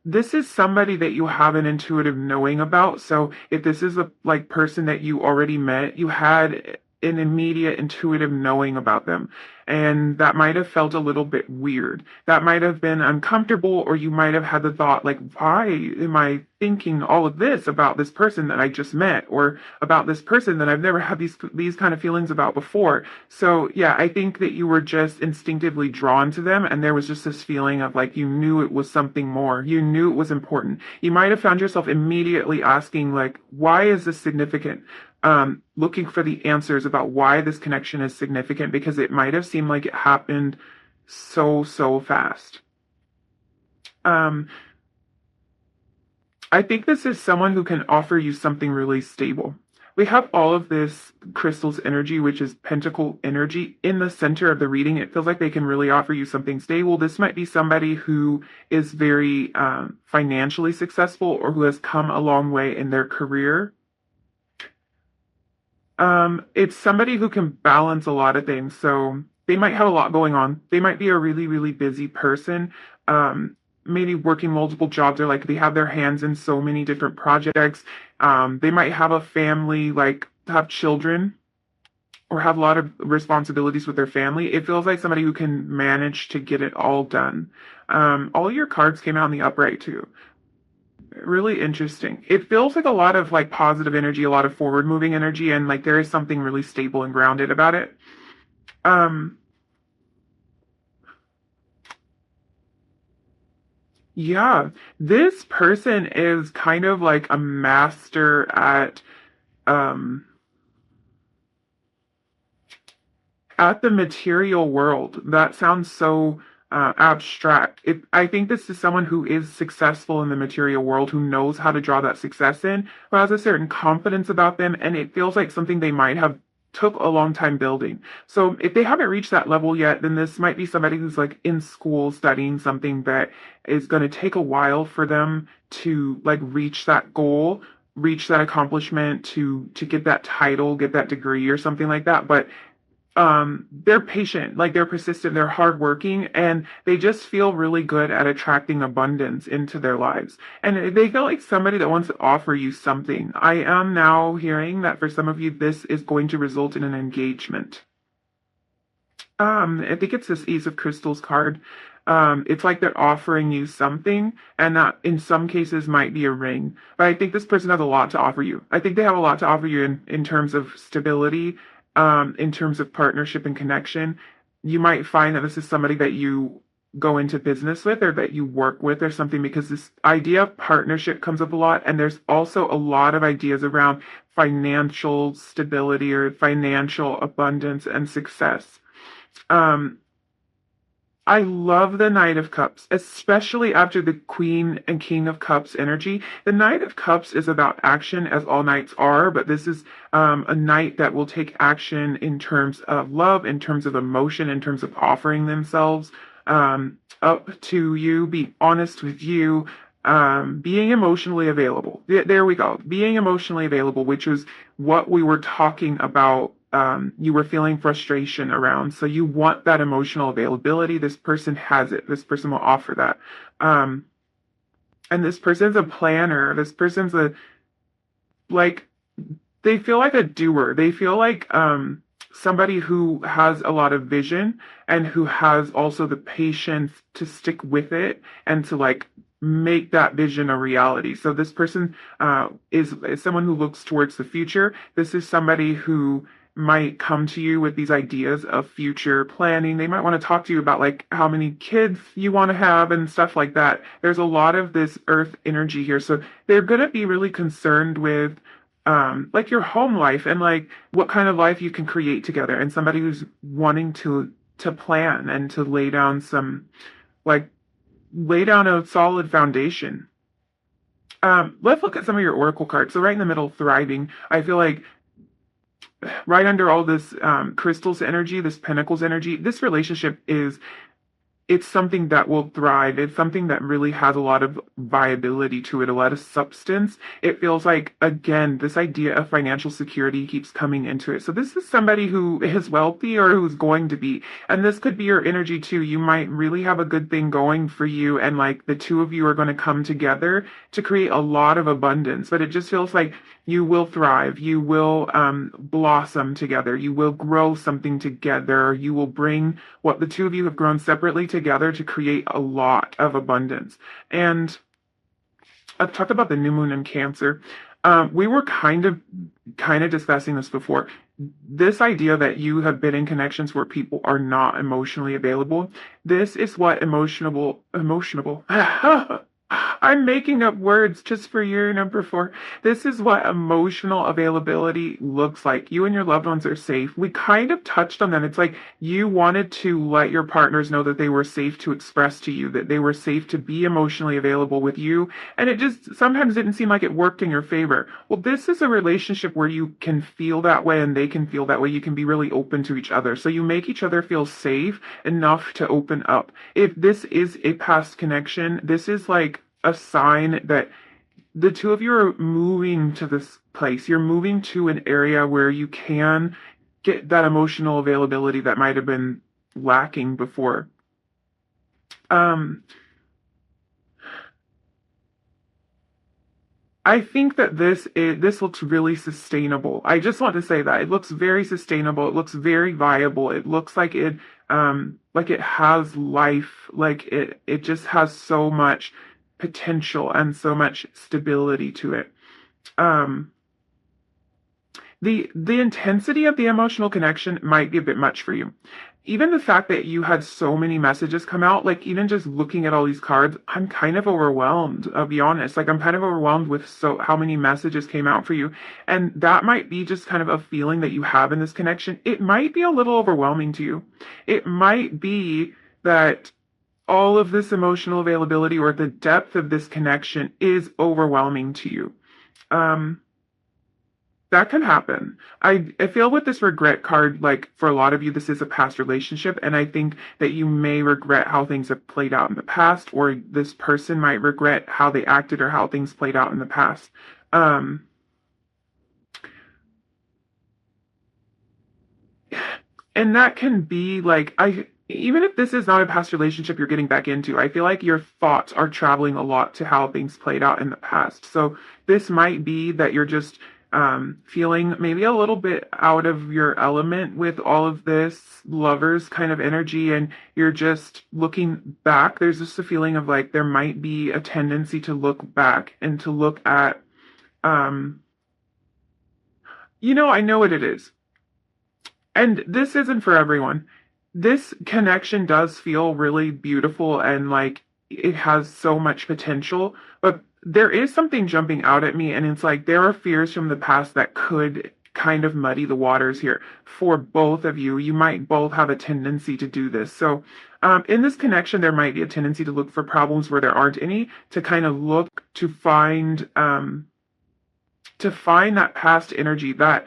This is somebody that you have an intuitive knowing about. So if this is a like person that you already met, you had an immediate intuitive knowing about them. And that might have felt a little bit weird. That might have been uncomfortable, or you might have had the thought, like, why am I thinking all of this about this person that I just met, or about this person that I've never had these kind of feelings about before? So yeah, I think that you were just instinctively drawn to them, and there was just this feeling of like you knew it was something more. You knew it was important. You might have found yourself immediately asking, like, why is this significant? Looking for the answers about why this connection is significant, because it might have seemed like it happened so fast. I think this is someone who can offer you something really stable. We have all of this crystals energy, which is pentacle energy, in the center of the reading. It feels like they can really offer you something stable. This might be somebody who is very financially successful, or who has come a long way in their career. It's somebody who can balance a lot of things. So they might have a lot going on. They might be a really busy person. Maybe working multiple jobs, or like they have their hands in so many different projects. They might have a family, like have children, or have a lot of responsibilities with their family. It feels like somebody who can manage to get it all done. All your cards came out in the upright too. Really interesting. It feels like a lot of like positive energy, a lot of forward moving energy, and like there is something really stable and grounded about it. Um, yeah, this person is kind of like a master um at the material world. That sounds so abstract. I think this is someone who is successful in the material world, who knows how to draw that success in, who has a certain confidence about them, and it feels like something they might have took a long time building. So if they haven't reached that level yet, then this might be somebody who's like in school studying something that is going to take a while for them to like reach that goal, reach that accomplishment, to get that title, get that degree or something like that. But they're patient, like they're persistent, they're hardworking, and they just feel really good at attracting abundance into their lives. And they feel like somebody that wants to offer you something. I am now hearing that for some of you, this is going to result in an engagement. I think it's this Ace of Crystals card. It's like they're offering you something, and that in some cases might be a ring. But I think this person has a lot to offer you. I think they have a lot to offer you in terms of stability, in terms of partnership and connection. You might find that this is somebody that you go into business with or that you work with or something, because this idea of partnership comes up a lot, and there's also a lot of ideas around financial stability or financial abundance and success. Um, I love the Knight of Cups, especially after the Queen and King of Cups energy. The Knight of Cups is about action, as all knights are, but this is a knight that will take action in terms of love, in terms of emotion, in terms of offering themselves up to you, be honest with you, being emotionally available. There we go. Being emotionally available, which was what we were talking about. You were feeling frustration around. So you want that emotional availability. This person has it. This person will offer that. Um, and this person's a planner. This person's a, like, they feel like a doer. They feel like somebody who has a lot of vision and who has also the patience to stick with it and to like make that vision a reality. So this person is someone who looks towards the future. This is somebody who might come to you with these ideas of future planning. They might want to talk to you about like how many kids you want to have and stuff like that. There's a lot of this earth energy here. So they're going to be really concerned with like your home life and like what kind of life you can create together, and somebody who's wanting to plan and to lay down some like lay down a solid foundation. Let's look at some of your oracle cards. So right in the middle, thriving. I feel like right under all this crystals energy, this pentacles energy, this relationship is, it's something that will thrive. It's something that really has a lot of viability to it, a lot of substance. It feels like, again, this idea of financial security keeps coming into it. So this is somebody who is wealthy or who's going to be, and this could be your energy too. You might really have a good thing going for you, and like the two of you are going to come together to create a lot of abundance. But it just feels like you will thrive. You will blossom together. You will grow something together. You will bring what the two of you have grown separately together to create a lot of abundance. And I've talked about the new moon in Cancer. We were kind of discussing this before. This idea that you have been in connections where people are not emotionally available. This is what emotional. I'm making up words just for year number 4. This is what emotional availability looks like. You and your loved ones are safe. We kind of touched on that. It's like you wanted to let your partners know that they were safe to express to you, that they were safe to be emotionally available with you. And it just sometimes didn't seem like it worked in your favor. Well, this is a relationship where you can feel that way and they can feel that way. You can be really open to each other. So you make each other feel safe enough to open up. If this is a past connection, this is like a sign that the two of you are moving to this place. You're moving to an area where you can get that emotional availability that might have been lacking before. I think that this looks really sustainable. I just want to say that it looks very sustainable. It looks very viable. It looks like it has life. Like it just has so much. potential and so much stability to it. Um, the intensity of the emotional connection might be a bit much for you. Even the fact that you had so many messages come out, like even just looking at all these cards, I'm kind of overwhelmed, I'll be honest. Like I'm kind of overwhelmed with so how many messages came out for you. And that might be just kind of a feeling that you have in this connection. It might be a little overwhelming to you. It might be that all of this emotional availability or the depth of this connection is overwhelming to you. Um, that can happen. I feel with this regret card, like for a lot of you, this is a past relationship, and I think that you may regret how things have played out in the past, or this person might regret how they acted or how things played out in the past. Um, and that can be like even if this is not a past relationship you're getting back into, I feel like your thoughts are traveling a lot to how things played out in the past. So this might be that you're just feeling maybe a little bit out of your element with all of this lovers kind of energy, and you're just looking back. There's just a feeling of like there might be a tendency to look back and to look at, um, I know what it is. And this isn't for everyone. This connection does feel really beautiful and like it has so much potential, but there is something jumping out at me, and it's like there are fears from the past that could kind of muddy the waters here for both of you. You might both have a tendency to do this. So, in this connection, there might be a tendency to look for problems where there aren't any, to kind of look to find that past energy, that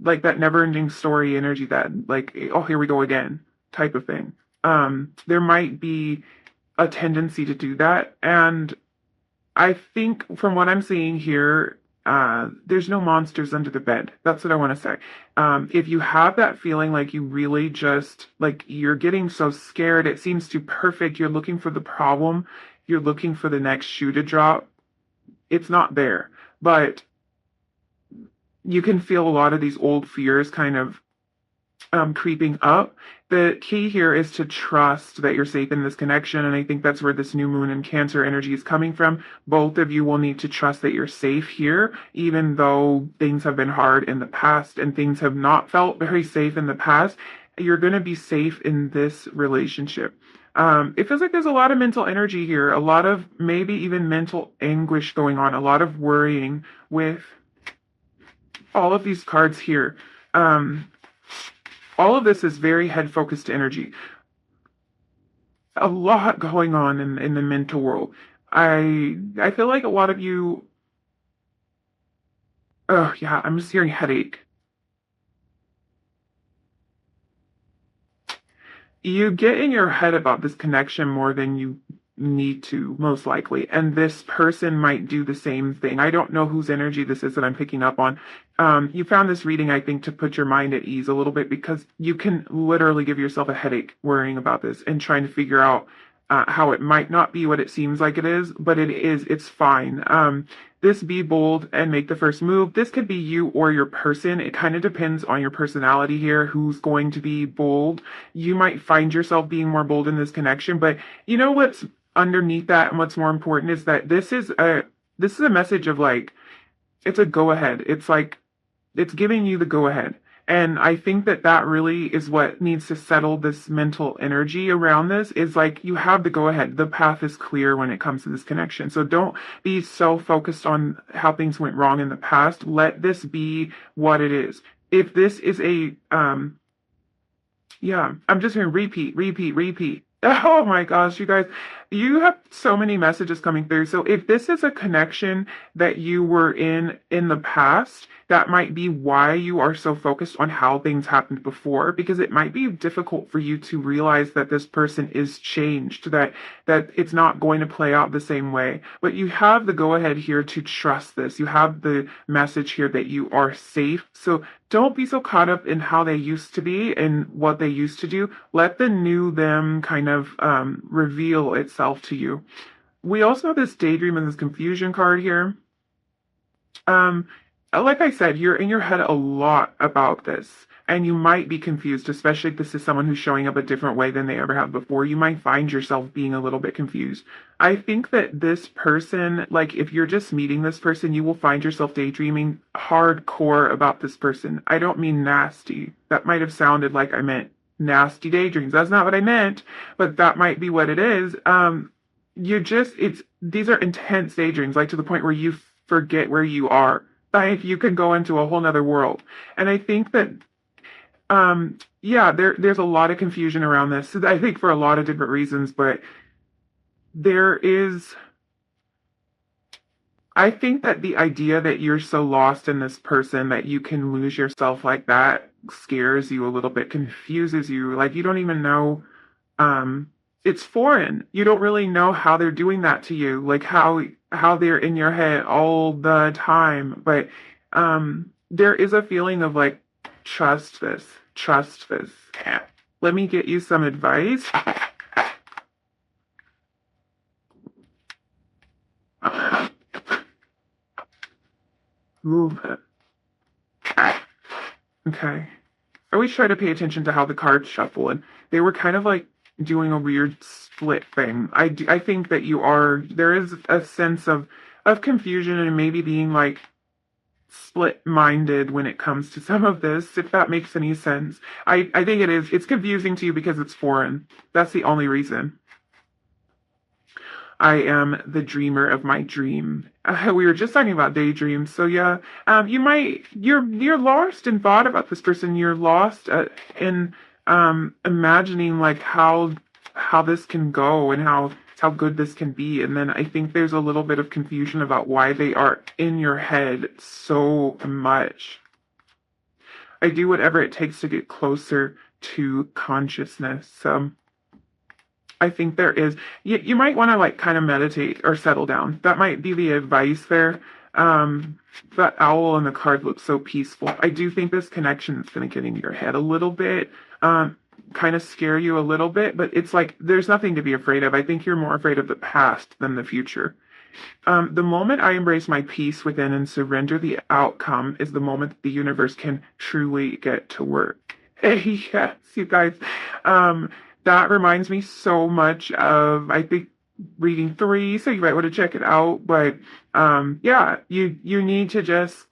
like that never ending story energy, that like, oh, here we go again type of thing. There might be a tendency to do that. And I think from what I'm seeing here, there's no monsters under the bed. That's what I want to say. If you have that feeling like you really just, like you're getting so scared, it seems too perfect, you're looking for the problem, you're looking for the next shoe to drop, it's not there. But you can feel a lot of these old fears kind of creeping up. The key here is to trust that you're safe in this connection. And I think that's where this new moon and Cancer energy is coming from. Both of you will need to trust that you're safe here, even though things have been hard in the past and things have not felt very safe in the past. You're going to be safe in this relationship. It feels like there's a lot of mental energy here, a lot of maybe even mental anguish going on, a lot of worrying with all of these cards here. All of this is very head focused energy. A lot going on in the mental world. I feel like a lot of you. Oh yeah, I'm just hearing headache. You get in your head about this connection more than you need to, most likely. And this person might do the same thing. I don't know whose energy this is that I'm picking up on. You found this reading, I think, to put your mind at ease a little bit, because you can literally give yourself a headache worrying about this and trying to figure out how it might not be what it seems like it is, but it is. It's fine. This be bold and make the first move. This could be you or your person. It kind of depends on your personality here, who's going to be bold. You might find yourself being more bold in this connection, but you know what's underneath that and what's more important is that this is a message of like, it's a go ahead. It's like it's giving you the go ahead. And I think that that really is what needs to settle this mental energy around this, is like you have the go ahead. The path is clear when it comes to this connection. So don't be so focused on how things went wrong in the past. Let this be what it is. If this is yeah, I'm just hearing repeat, repeat, repeat. Oh my gosh, you guys, you have so many messages coming through. So if this is a connection that you were in the past, that might be why you are so focused on how things happened before, because it might be difficult for you to realize that this person is changed, that it's not going to play out the same way. But you have the go ahead here to trust this. You have the message here that you are safe. So don't be so caught up in how they used to be and what they used to do. Let the new them kind of reveal itself to you. We also have this daydream and this confusion card here. Um, like I said, you're in your head a lot about this. And you might be confused, especially if this is someone who's showing up a different way than they ever have before. You might find yourself being a little bit confused. I think that this person, like if you're just meeting this person, you will find yourself daydreaming hardcore about this person. I don't mean nasty. That might have sounded like I meant nasty daydreams. That's not what I meant, but that might be what it is. These are intense daydreams, like to the point where you forget where you are. Like you can go into a whole nother world. And I think that yeah, there's a lot of confusion around this. I think for a lot of different reasons, but there is I think that the idea that you're so lost in this person that you can lose yourself like that scares you a little bit, confuses you. Like you don't even know um it's foreign. You don't really know how they're doing that to you, like how they're in your head all the time. But there is a feeling of like trust this, trust this. Let me get you some advice. Ooh. Okay. I always try to pay attention to how the cards shuffle, and they were kind of like doing a weird split thing. I think that there is a sense of confusion and maybe being like split-minded when it comes to some of this, if that makes any sense. I think it is. It's confusing to you because it's foreign. That's the only reason. I am the dreamer of my dream. We were just talking about daydreams, so yeah. You're lost in thought about this person. You're lost in imagining like how this can go and how good this can be. And then I think there's a little bit of confusion about why they are in your head so much. I do whatever it takes to get closer to consciousness. I think there is. You might want to like kind of meditate or settle down. That might be the advice there. That owl and the card looks so peaceful. I do think this connection is going to get in your head a little bit, kind of scare you a little bit, but it's like there's nothing to be afraid of. I think you're more afraid of the past than the future. The moment I embrace my peace within and surrender the outcome is the moment that the universe can truly get to work. Hey, yes, you guys. That reminds me so much of, I think, reading 3, so you might want to check it out. But yeah, you need to just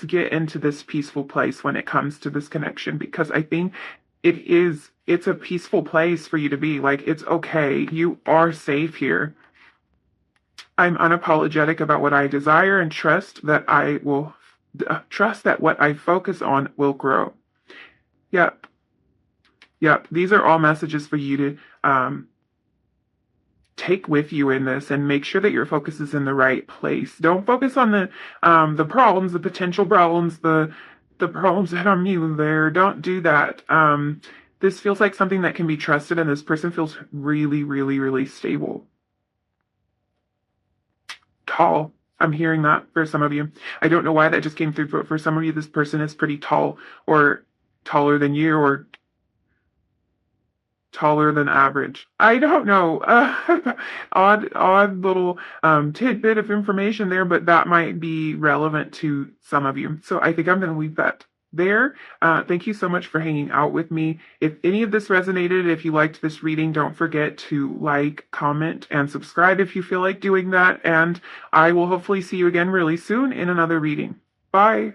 get into this peaceful place when it comes to this connection, because I think it's a peaceful place for you to be. Like it's okay. You are safe here. I'm unapologetic about what I desire and trust that what I focus on will grow. Yep. Yep. These are all messages for you to take with you in this, and make sure that your focus is in the right place. Don't focus on the problems, the potential problems, the problems that are new there. Don't do that. This feels like something that can be trusted, and this person feels really, really, really stable. Tall. I'm hearing that for some of you. I don't know why that just came through, but for some of you, this person is pretty tall, or taller than you, or taller than average. I don't know. Odd little tidbit of information there, but that might be relevant to some of you. So I think I'm going to leave that there. Thank you so much for hanging out with me. If any of this resonated, if you liked this reading, don't forget to like, comment, and subscribe if you feel like doing that. And I will hopefully see you again really soon in another reading. Bye.